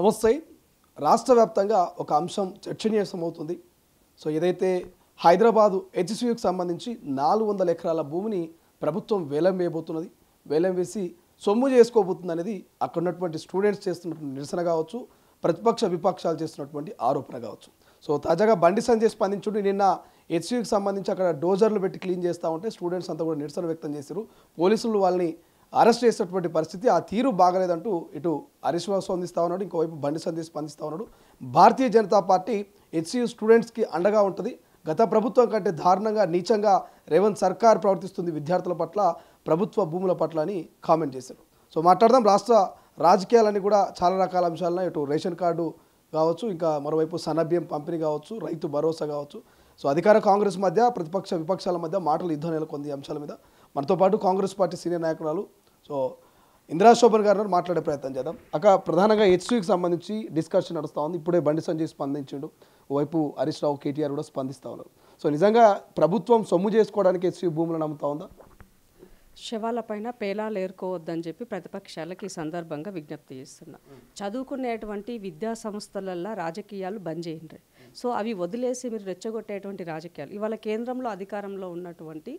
నమస్తే. రాష్ట్ర వ్యాప్తంగా ఒక అంశం చర్చనీయాంశమవుతుంది. సో ఏదైతే హైదరాబాదు హెచ్సియుకి సంబంధించి 400 ఎకరాల భూమిని ప్రభుత్వం వేలం వేయబోతున్నది, వేలం వేసి సొమ్ము చేసుకోబోతుంది అనేది అక్కడ ఉన్నటువంటి స్టూడెంట్స్ చేస్తున్నటువంటి నిరసన కావచ్చు, ప్రతిపక్ష విపక్షాలు చేస్తున్నటువంటి ఆరోపణ కావచ్చు. సో తాజాగా బండి సంజయ్ స్పందించుండి నిన్న హెచ్సియుకి సంబంధించి అక్కడ డోజర్లు పెట్టి క్లీన్ చేస్తూ ఉంటే స్టూడెంట్స్ అంతా కూడా నిరసన వ్యక్తం చేశారు. పోలీసులు వాళ్ళని అరెస్ట్ చేసినటువంటి పరిస్థితి, ఆ తీరు బాగలేదంటూ ఇటు హరీష్ రావు స్పందిస్తూ ఉన్నాడు, ఇంకోవైపు బండి సంజయ్ స్పందిస్తూ ఉన్నాడు. భారతీయ జనతా పార్టీ హెచ్సియు స్టూడెంట్స్కి అండగా ఉంటుంది. గత ప్రభుత్వం కంటే దారుణంగా నీచంగా రేవంత్ సర్కార్ ప్రవర్తిస్తుంది విద్యార్థుల పట్ల, ప్రభుత్వ భూముల పట్ల అని కామెంట్ చేశారు. సో మాట్లాడదాం. రాష్ట్ర రాజకీయాలన్నీ కూడా చాలా రకాల అంశాలను, ఇటు రేషన్ కార్డు కావచ్చు, ఇంకా మరోవైపు సన్నబియ్యం పంపిణీ కావచ్చు, రైతు భరోసా కావచ్చు. సో అధికార కాంగ్రెస్ మధ్య, ప్రతిపక్ష విపక్షాల మధ్య మాటలు యుద్ధం నెలకొంది ఈ అంశాల మీద. మనతో పాటు కాంగ్రెస్ పార్టీ సీనియర్ నాయకురాలు సో ఇందిరా శోభన్ గారు మాట్లాడే ప్రయత్నం చేద్దాం. ప్రధానంగా హెచ్సియుకి సంబంధించి డిస్కషన్ నడుస్తూ ఉంది. ఇప్పుడే బండి సంజయ్ స్పందించిండు, ఓవైపు హరీష్ రావు, కేటీఆర్ కూడా స్పందిస్తూ ఉన్నారు. సో నిజంగా ప్రభుత్వం సొమ్ము చేసుకోవడానికి హెచ్సియు భూములను నమ్ముతా ఉందా? శవాలపైన పేలాలు ఏరుకోవద్దని చెప్పి ప్రతిపక్షాలకు ఈ సందర్భంగా విజ్ఞప్తి చేస్తున్నా. చదువుకునేటువంటి విద్యా సంస్థలల్లో రాజకీయాలు బంద్ చేయండి. సో అవి వదిలేసి మీరు రెచ్చగొట్టేటువంటి రాజకీయాలు, ఇవాళ కేంద్రంలో అధికారంలో ఉన్నటువంటి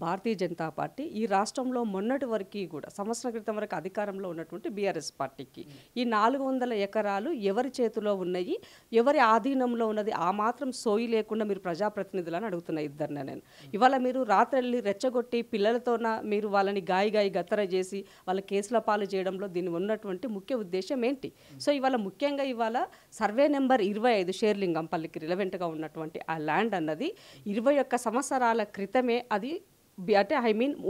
భారతీయ జనతా పార్టీ, ఈ రాష్ట్రంలో మొన్నటి వరకు కూడా సంవత్సరం క్రితం వరకు అధికారంలో ఉన్నటువంటి బీఆర్ఎస్ పార్టీకి ఈ 400 ఎకరాలు ఎవరి చేతిలో ఉన్నాయి, ఎవరి ఆధీనంలో ఉన్నది, ఆ మాత్రం సోయి లేకుండా మీరు ప్రజాప్రతినిధులని అడుగుతున్నా ఇద్దరిని నేను. ఇవాళ మీరు రాత్రి రెచ్చగొట్టి పిల్లలతోన మీరు వాళ్ళని గాయి గత్తర చేసి వాళ్ళ కేసుల పాలు చేయడంలో దీన్ని ఉన్నటువంటి ముఖ్య ఉద్దేశం ఏంటి? సో ఇవాళ ముఖ్యంగా ఇవాళ సర్వే నెంబర్ 25 షేర్లింగంపల్లికి రిలవెంట్గా ఉన్నటువంటి ఆ ల్యాండ్ అన్నది 21 సంవత్సరాల క్రితమే అది అంటే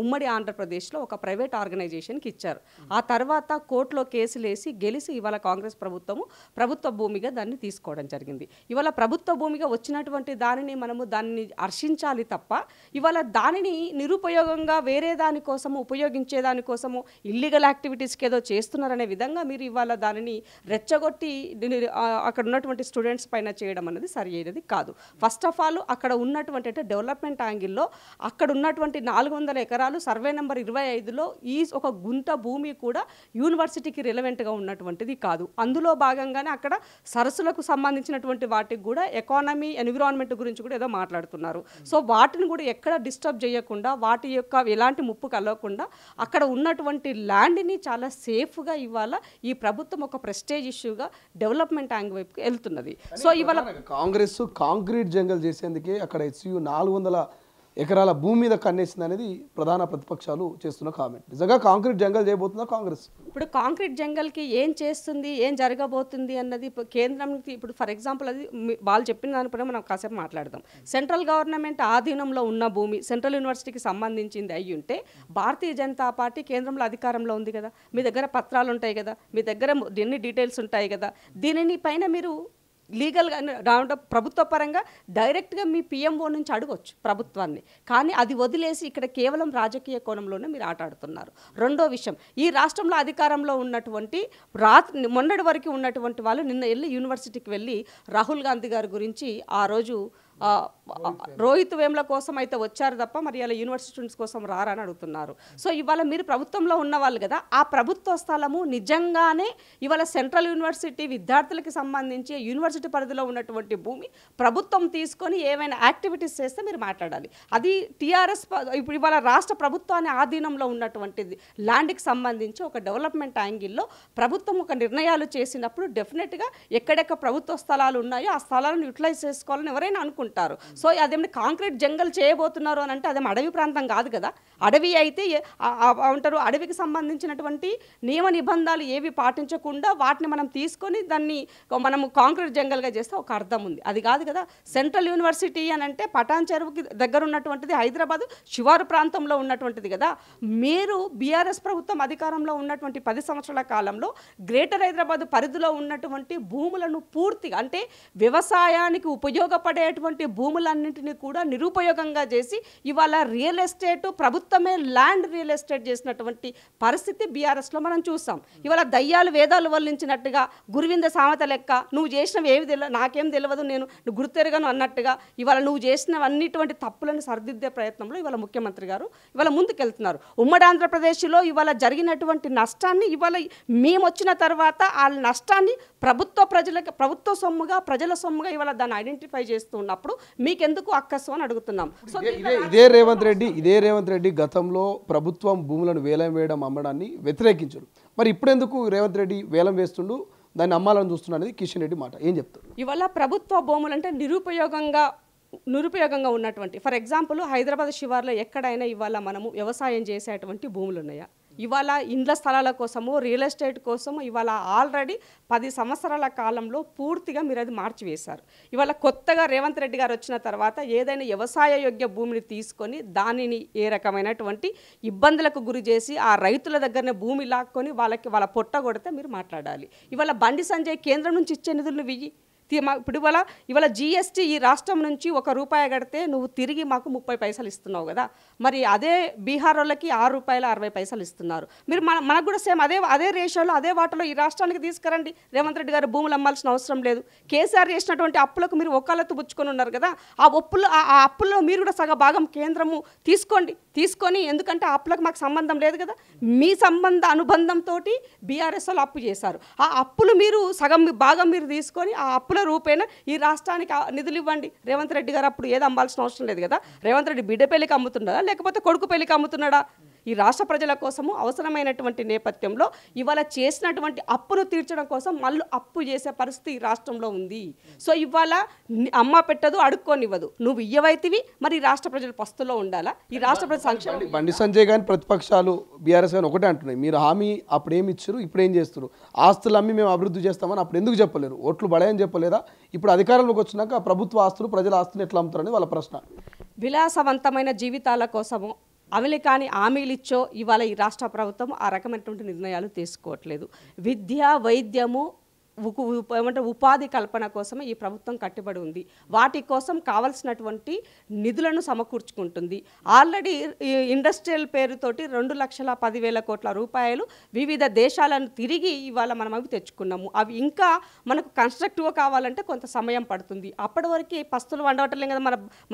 ఉమ్మడి ఆంధ్రప్రదేశ్లో ఒక ప్రైవేట్ ఆర్గనైజేషన్కి ఇచ్చారు. ఆ తర్వాత కోర్టులో కేసులు వేసి గెలిచి ఇవాళ కాంగ్రెస్ ప్రభుత్వ భూమిగా దాన్ని తీసుకోవడం జరిగింది. ఇవాళ ప్రభుత్వ భూమిగా వచ్చినటువంటి దానిని హర్షించాలి తప్ప ఇవాళ దానిని నిరుపయోగంగా వేరే దానికోసము ఉపయోగించే దానికోసము ఇల్లీగల్ యాక్టివిటీస్కి ఏదో చేస్తున్నారనే విధంగా మీరు ఇవాళ దానిని రెచ్చగొట్టి అక్కడ ఉన్నటువంటి స్టూడెంట్స్ పైన చేయడం అనేది సరి అయినది కాదు. ఫస్ట్ ఆఫ్ ఆల్ అక్కడ ఉన్నటువంటి అంటే డెవలప్మెంట్ యాంగిల్లో అక్కడ ఉన్నటువంటి 400 ఎకరాలు సర్వే నెంబర్ 25లో ఈ ఒక గుంట భూమి కూడా యూనివర్సిటీకి రిలవెంట్గా ఉన్నటువంటిది కాదు. అందులో భాగంగానే అక్కడ సరస్సులకు సంబంధించినటువంటి వాటికి కూడా ఎకానమీ ఎన్విరాన్మెంట్ గురించి కూడా ఏదో మాట్లాడుతున్నారు. సో వాటిని కూడా ఎక్కడ డిస్టర్బ్ చేయకుండా, వాటి యొక్క ఎలాంటి ముప్పు కలగకుండా అక్కడ ఉన్నటువంటి ల్యాండ్ని చాలా సేఫ్గా ఇవాళ ఈ ప్రభుత్వం ఒక ప్రెస్టేజ్ ఇష్యూగా డెవలప్మెంట్ యాంగ్ వైపుకి వెళ్తున్నది. సో ఇవాళ కాంగ్రెస్ కాంక్రీట్ జంగల్ చేసేందుకే అక్కడ హెచ్సియు 400 ఎకరాల భూమి మీద కన్నేసింది అనేది ప్రధాన ప్రతిపక్షాలు చేస్తున్న కామెంట్. నిజంగా కాంక్రీట్ జంగల్ చేయబోతుందా కాంగ్రెస్? ఇప్పుడు కాంక్రీట్ జంగల్కి ఏం చేస్తుంది, ఏం జరగబోతుంది అన్నది కేంద్రంకి ఇప్పుడు ఫర్ ఎగ్జాంపుల్ అది వాళ్ళు చెప్పిన దానిపైన మనం కాసేపు మాట్లాడదాం. సెంట్రల్ గవర్నమెంట్ ఆధీనంలో ఉన్న భూమి సెంట్రల్ యూనివర్సిటీకి సంబంధించింది అయ్యి ఉంటే భారతీయ జనతా పార్టీ కేంద్రంలో అధికారంలో ఉంది కదా, మీ దగ్గర పత్రాలు ఉంటాయి కదా, మీ దగ్గర ఎన్ని డీటెయిల్స్ ఉంటాయి కదా, దీనిని పైన మీరు లీగల్గా ప్రభుత్వ పరంగా డైరెక్ట్గా మీ పిఎంఓ నుంచి అడగొచ్చు ప్రభుత్వాన్ని. కానీ అది వదిలేసి ఇక్కడ కేవలం రాజకీయ కోణంలోనే మీరు ఆటాడుతున్నారు. రెండో విషయం, ఈ రాష్ట్రంలో అధికారంలో ఉన్నటువంటి మొన్నటి వరకు ఉన్నటువంటి వాళ్ళు నిన్న వెళ్ళి యూనివర్సిటీకి వెళ్ళి రాహుల్ గాంధీ గారి గురించి ఆ రోజు రోహిత్ వేముల కోసం అయితే వచ్చారు తప్ప మరి ఇలా యూనివర్సిటీ స్టూడెంట్స్ కోసం రారని అడుగుతున్నారు. సో ఇవాళ మీరు ప్రభుత్వంలో ఉన్నవాళ్ళు కదా, ఆ ప్రభుత్వ స్థలము నిజంగానే ఇవాళ సెంట్రల్ యూనివర్సిటీ విద్యార్థులకి సంబంధించి యూనివర్సిటీ పరిధిలో ఉన్నటువంటి భూమి ప్రభుత్వం తీసుకొని ఏమైనా యాక్టివిటీస్ చేస్తే మీరు మాట్లాడాలి. అది టీఆర్ఎస్ ఇప్పుడు ఇవాళ రాష్ట్ర ప్రభుత్వాన్ని ఆధీనంలో ఉన్నటువంటిది ల్యాండ్కి సంబంధించి ఒక డెవలప్మెంట్ యాంగిల్లో ప్రభుత్వం ఒక నిర్ణయాలు చేసినప్పుడు డెఫినెట్గా ఎక్కడెక్కడ ప్రభుత్వ స్థలాలు ఉన్నాయో ఆ స్థలాలను యూటిలైజ్ చేసుకోవాలని ఎవరైనా అనుకుంటారు. సో అదేమి కాంక్రీట్ జంగల్ చేయబోతున్నారు అని అంటే అదేమి అడవి ప్రాంతం కాదు కదా. అడవి అయితే అంటారు, అడవికి సంబంధించినటువంటి నియమ నిబంధనలు ఏవి పాటించకుండా వాటిని మనం తీసుకొని దాన్ని మనము కాంక్రీట్ జంగల్గా చేస్తే ఒక అర్థం ఉంది. అది కాదు కదా. సెంట్రల్ యూనివర్సిటీ అని అంటే పటాన్ చెరువుకి దగ్గర ఉన్నటువంటిది, హైదరాబాద్ శివారు ప్రాంతంలో ఉన్నటువంటిది కదా. మీరు బీఆర్ఎస్ ప్రభుత్వం అధికారంలో ఉన్నటువంటి 10 సంవత్సరాల కాలంలో గ్రేటర్ హైదరాబాద్ పరిధిలో ఉన్నటువంటి భూములను పూర్తిగా అంటే వ్యవసాయానికి ఉపయోగపడేటువంటి భూములన్నింటినీ కూడా నిరుపయోగంగా చేసి ఇవాళ రియల్ ఎస్టేట్ ప్రభుత్వమే ల్యాండ్ రియల్ ఎస్టేట్ చేసినటువంటి పరిస్థితి బీఆర్ఎస్లో మనం చూసాం. ఇవాళ దయ్యాలు వేదాలు వల్లించినట్టుగా గురువింద సామెత లెక్క నువ్వు చేసినవి ఏవి తెలియదు, నాకేం తెలియదు, నేను గుర్తెరగను అన్నట్టుగా ఇవాళ నువ్వు చేసినవన్నిటువంటి తప్పులను సరిదిద్దే ప్రయత్నంలో ఇవాళ ముఖ్యమంత్రి గారు ఇవాళ ముందుకెళ్తున్నారు. ఉమ్మడి ఆంధ్రప్రదేశ్లో ఇవాళ జరిగినటువంటి నష్టాన్ని ఇవాళ మేము వచ్చిన తర్వాత ఆ నష్టాన్ని ప్రభుత్వ సొమ్ముగా ప్రజల సొమ్ముగా ఇవాళ దాన్ని ఐడెంటిఫై చేస్తూ ఉన్నప్పుడు మీకెందుకు అక్కసు అని అడుగుతున్నాం. సో ఇదే రేవంత్ రెడ్డి గతంలో ప్రభుత్వం భూములను వేలం వేయడం అమ్మడాన్ని వ్యతిరేకించారు. మరి ఇప్పుడెందుకు రేవంత్ రెడ్డి వేలం వేస్తుండు, దాన్ని అమ్మాలని చూస్తున్నా అనేది కిషన్ రెడ్డి మాట ఏం చెప్తారు? ఇవాళ ప్రభుత్వ భూములు అంటే నిరుపయోగంగా ఉన్నటువంటి, ఫర్ ఎగ్జాంపుల్ హైదరాబాద్ శివార్లో ఎక్కడైనా ఇవాళ మనము వ్యవసాయం చేసేటువంటి భూములు ఉన్నాయా? ఇవాళ ఇండ్ల స్థలాల కోసము, రియల్ ఎస్టేట్ కోసము ఇవాళ ఆల్రెడీ 10 సంవత్సరాల కాలంలో పూర్తిగా మీరు అది మార్చివేశారు. ఇవాళ కొత్తగా రేవంత్ రెడ్డి గారు వచ్చిన తర్వాత ఏదైనా వ్యవసాయ యోగ్య భూమిని తీసుకొని దానిని ఏ రకమైనటువంటి ఇబ్బందులకు గురి చేసి ఆ రైతుల దగ్గరనే భూమి లాక్కొని వాళ్ళ పొట్ట కొడితే మీరు మాట్లాడాలి. ఇవాళ బండి సంజయ్ కేంద్రం నుంచి ఇచ్చే నిధులు వెయ్యి ఇప్పుడు ఇవాళ జీఎస్టీ ఈ రాష్ట్రం నుంచి ₹1 కడితే నువ్వు తిరిగి మాకు 30 పైసలు ఇస్తున్నావు కదా, మరి అదే బీహార్ వాళ్ళకి ₹6.60 ఇస్తున్నారు. మీరు మనకు కూడా సేమ్ అదే రేషియోలో అదే వాటలో ఈ రాష్ట్రానికి తీసుకురండి. రేవంత్ రెడ్డి గారు భూములు అమ్మాల్సిన అవసరం లేదు. కేసీఆర్ చేసినటువంటి అప్పులకు మీరు ఒక్కళ్ళెత్తు పుచ్చుకొని ఉన్నారు కదా, ఆ అప్పుల్లో మీరు కూడా సగ భాగం కేంద్రము తీసుకొని ఎందుకంటే ఆ అప్పులకు మాకు సంబంధం లేదు కదా, మీ అనుబంధంతో బీఆర్ఎస్ వాళ్ళు అప్పు చేశారు. ఆ అప్పులు మీరు సగం భాగం మీరు తీసుకొని ఆ అప్పుల రూపేణ ఈ రాష్ట్రానికి నిధులు ఇవ్వండి. రేవంత్ రెడ్డి గారు అప్పుడు ఏది అమ్మాల్సిన అవసరం లేదు కదా. రేవంత్ రెడ్డి బిడ్డ పెళ్లికి అమ్ముతున్నాడా లేకపోతే కొడుకు పెళ్లికి అమ్ముతున్నాడా? ఈ రాష్ట్ర ప్రజల కోసము అవసరమైనటువంటి నేపథ్యంలో ఇవాళ చేసినటువంటి అప్పును తీర్చడం కోసం మళ్ళీ అప్పు చేసే పరిస్థితి ఈ రాష్ట్రంలో ఉంది. సో ఇవాళ అమ్మ పెట్టదు, అడుక్కోనివ్వదు. నువ్వు ఇయ్యవైతివి, మరి రాష్ట్ర ప్రజలు పస్తులో ఉండాలా? ఈ రాష్ట్ర ప్రజల సంక్షేమం. బండి సంజయ్ కానీ ప్రతిపక్షాలు బీఆర్ఎస్ కానీ ఒకటే అంటున్నాయి, మీరు హామీ అప్పుడు ఏమి ఇచ్చారు, ఇప్పుడు ఏం చేస్తారు? ఆస్తులు అమ్మి మేము అభివృద్ధి చేస్తామని అప్పుడు ఎందుకు చెప్పలేరు? ఓట్లు బడాయని చెప్పలేదా? ఇప్పుడు అధికారంలోకి వచ్చినాక ప్రభుత్వ ఆస్తులు ప్రజల ఆస్తులు ఎట్లా అమ్ముతారని వాళ్ళ ప్రశ్న. విలాసవంతమైన జీవితాల కోసము అమలు హామీలు ఇచ్చో ఇవాళ ఈ రాష్ట్ర ప్రభుత్వం ఆ రకమైనటువంటి నిర్ణయాలు తీసుకోవట్లేదు. విద్య, వైద్యము, ఉపాధి కల్పన కోసమే ఈ ప్రభుత్వం కట్టుబడి ఉంది. వాటి కోసం కావాల్సినటువంటి నిధులను సమకూర్చుకుంటుంది. ఆల్రెడీ ఇండస్ట్రియల్ పేరుతోటి 2,10,000 కోట్ల రూపాయలు వివిధ దేశాలను తిరిగి ఇవాళ మనం అవి తెచ్చుకున్నాము. అవి ఇంకా మనకు కన్స్ట్రక్టివ్గా కావాలంటే కొంత సమయం పడుతుంది. అప్పటి వరకు పస్తులు వండవటం కదా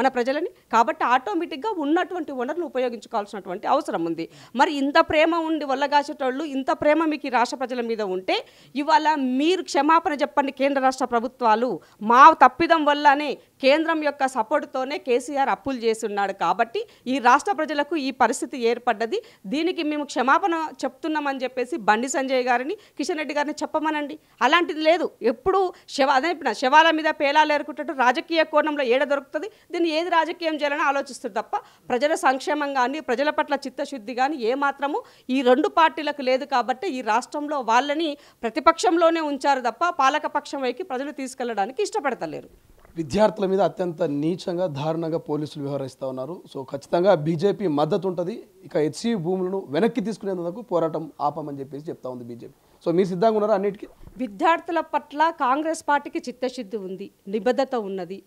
మన ప్రజలని. కాబట్టి ఆటోమేటిక్గా ఉన్నటువంటి వనరులు ఉపయోగించుకోవాల్సినటువంటి అవసరం ఉంది. మరి ఇంత ప్రేమ ఉండి వల్లగాచేటోళ్ళు, ఇంత ప్రేమ మీకు ఈ రాష్ట్ర ప్రజల మీద ఉంటే ఇవాళ మీరు క్షమాపణ చెప్పండి కేంద్ర రాష్ట్ర ప్రభుత్వాలు. మా తప్పిదం వల్లనే కేంద్రం యొక్క సపోర్టుతోనే కేసీఆర్ అప్పులు చేసి ఉన్నాడు కాబట్టి ఈ రాష్ట్ర ప్రజలకు ఈ పరిస్థితి ఏర్పడ్డది. దీనికి మేము క్షమాపణ చెప్తున్నామని చెప్పేసి బండి సంజయ్ గారిని, కిషన్ రెడ్డి గారిని చెప్పమనండి. అలాంటిది లేదు. ఎప్పుడు శవాల మీద పేలాలు ఏరుకుంటూ రాజకీయ కోణంలో ఏడ దొరుకుతుంది. దీన్ని ఏది రాజకీయం చేయాలని ఆలోచిస్తుంది తప్ప ప్రజల సంక్షేమం కానీ ప్రజల పట్ల చిత్తశుద్ధి కానీ ఏమాత్రము ఈ 2 పార్టీలకు లేదు. కాబట్టి ఈ రాష్ట్రంలో వాళ్ళని ప్రతిపక్షంలోనే ఉంచారు తప్ప పాలకపక్షం వైపు ప్రజలు తీసుకెళ్లడానికి ఇష్టపడతలేరు. విద్యార్థుల మీద అత్యంత నీచంగా దారుణంగా పోలీసులు వ్యవహరిస్తూ ఉన్నారు. సో ఖచ్చితంగా బీజేపీ మద్దతు ఉంటుంది. ఇక హెచ్సి భూములను వెనక్కి తీసుకునేందుకు పోరాటం ఆపమని చెప్పేసి చెప్తా ఉంది బీజేపీ. సో మీరు సిద్ధంగా ఉన్నారా అన్నిటికీ? విద్యార్థుల పట్ల కాంగ్రెస్ పార్టీకి చిత్తశుద్ధి ఉంది, నిబద్ధత ఉన్నది.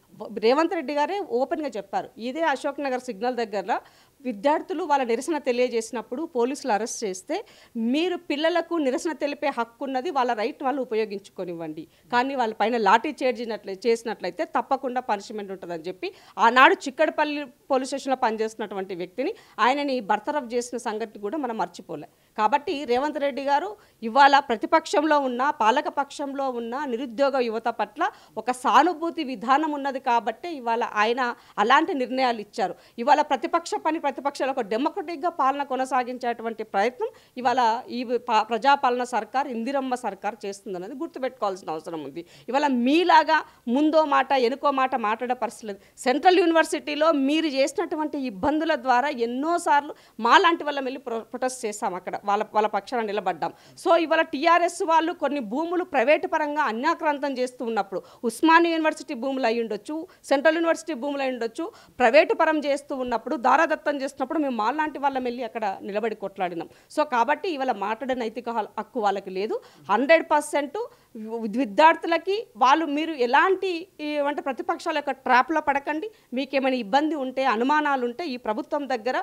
రేవంత్ రెడ్డి గారే ఓపెన్గా చెప్పారు. ఇదే అశోక్ నగర్ సిగ్నల్ దగ్గర విద్యార్థులు వాళ్ళ నిరసన తెలియజేసినప్పుడు పోలీసులు అరెస్ట్ చేస్తే మీరు పిల్లలకు నిరసన తెలిపే హక్కు ఉన్నది, వాళ్ళ రైట్ వాళ్ళు ఉపయోగించుకొనివ్వండి, కానీ వాళ్ళ పైన లాఠీ చార్జ్ చేసినట్లయితే తప్పకుండా పనిష్మెంట్ ఉంటుందని చెప్పి ఆనాడు చిక్కడపల్లి పోలీస్ స్టేషన్లో పనిచేస్తున్నటువంటి వ్యక్తిని ఆయనని బర్తరఫ్ చేసిన సంగతి కూడా మనం మర్చిపోలే. కాబట్టి రేవంత్ రెడ్డి గారు ఇవాళ ప్రతిపక్షంలో ఉన్న, పాలక పక్షంలో ఉన్న నిరుద్యోగ యువత పట్ల ఒక సానుభూతి విధానం ఉన్నది కాబట్టి ఇవాళ ఆయన అలాంటి నిర్ణయాలు ఇచ్చారు. ఇవాళ ప్రతిపక్షాలు ఒక డెమోక్రటిక్గా పాలన కొనసాగించేటువంటి ప్రయత్నం ఇవాళ ఈ ప్రజాపాలన సర్కార్, ఇందిరమ్మ సర్కార్ చేస్తుందన్నది గుర్తుపెట్టుకోవాల్సిన అవసరం ఉంది. ఇవాళ మీలాగా ముందో మాట ఎనుకో మాట మాట్లాడే పరిస్థితి లేదు. సెంట్రల్ యూనివర్సిటీలో మీరు చేసినటువంటి ఇబ్బందుల ద్వారా ఎన్నోసార్లు మాలాంటి వాళ్ళం వెళ్ళి ప్రొటెస్ట్ చేస్తాం, అక్కడ వాళ్ళ పక్షాన నిలబడ్డాం. సో ఇవాళ టీఆర్ఎస్ వాళ్ళు కొన్ని భూములు ప్రైవేటు పరంగా అన్యాక్రాంతం చేస్తూ ఉన్నప్పుడు ఉస్మానియా యూనివర్సిటీ భూములు అయి ఉండొచ్చు, సెంట్రల్ యూనివర్సిటీ భూములు అయి ఉండొచ్చు, ప్రైవేటు పరం చేస్తూ ఉన్నప్పుడు, దారాదత్తం చేస్తున్నప్పుడు మేము మాలాంటి వాళ్ళం వెళ్ళి అక్కడ నిలబడి కొట్లాడినాం. సో కాబట్టి ఇవాళ మాట్లాడే నైతిక హక్కు వాళ్ళకి లేదు. 100% విద్యార్థులకి మీరు ఎలాంటి అంటే ప్రతిపక్షాల యొక్క ట్రాప్లో పడకండి. మీకేమైనా ఇబ్బంది ఉంటే, అనుమానాలు ఉంటే ఈ ప్రభుత్వం దగ్గర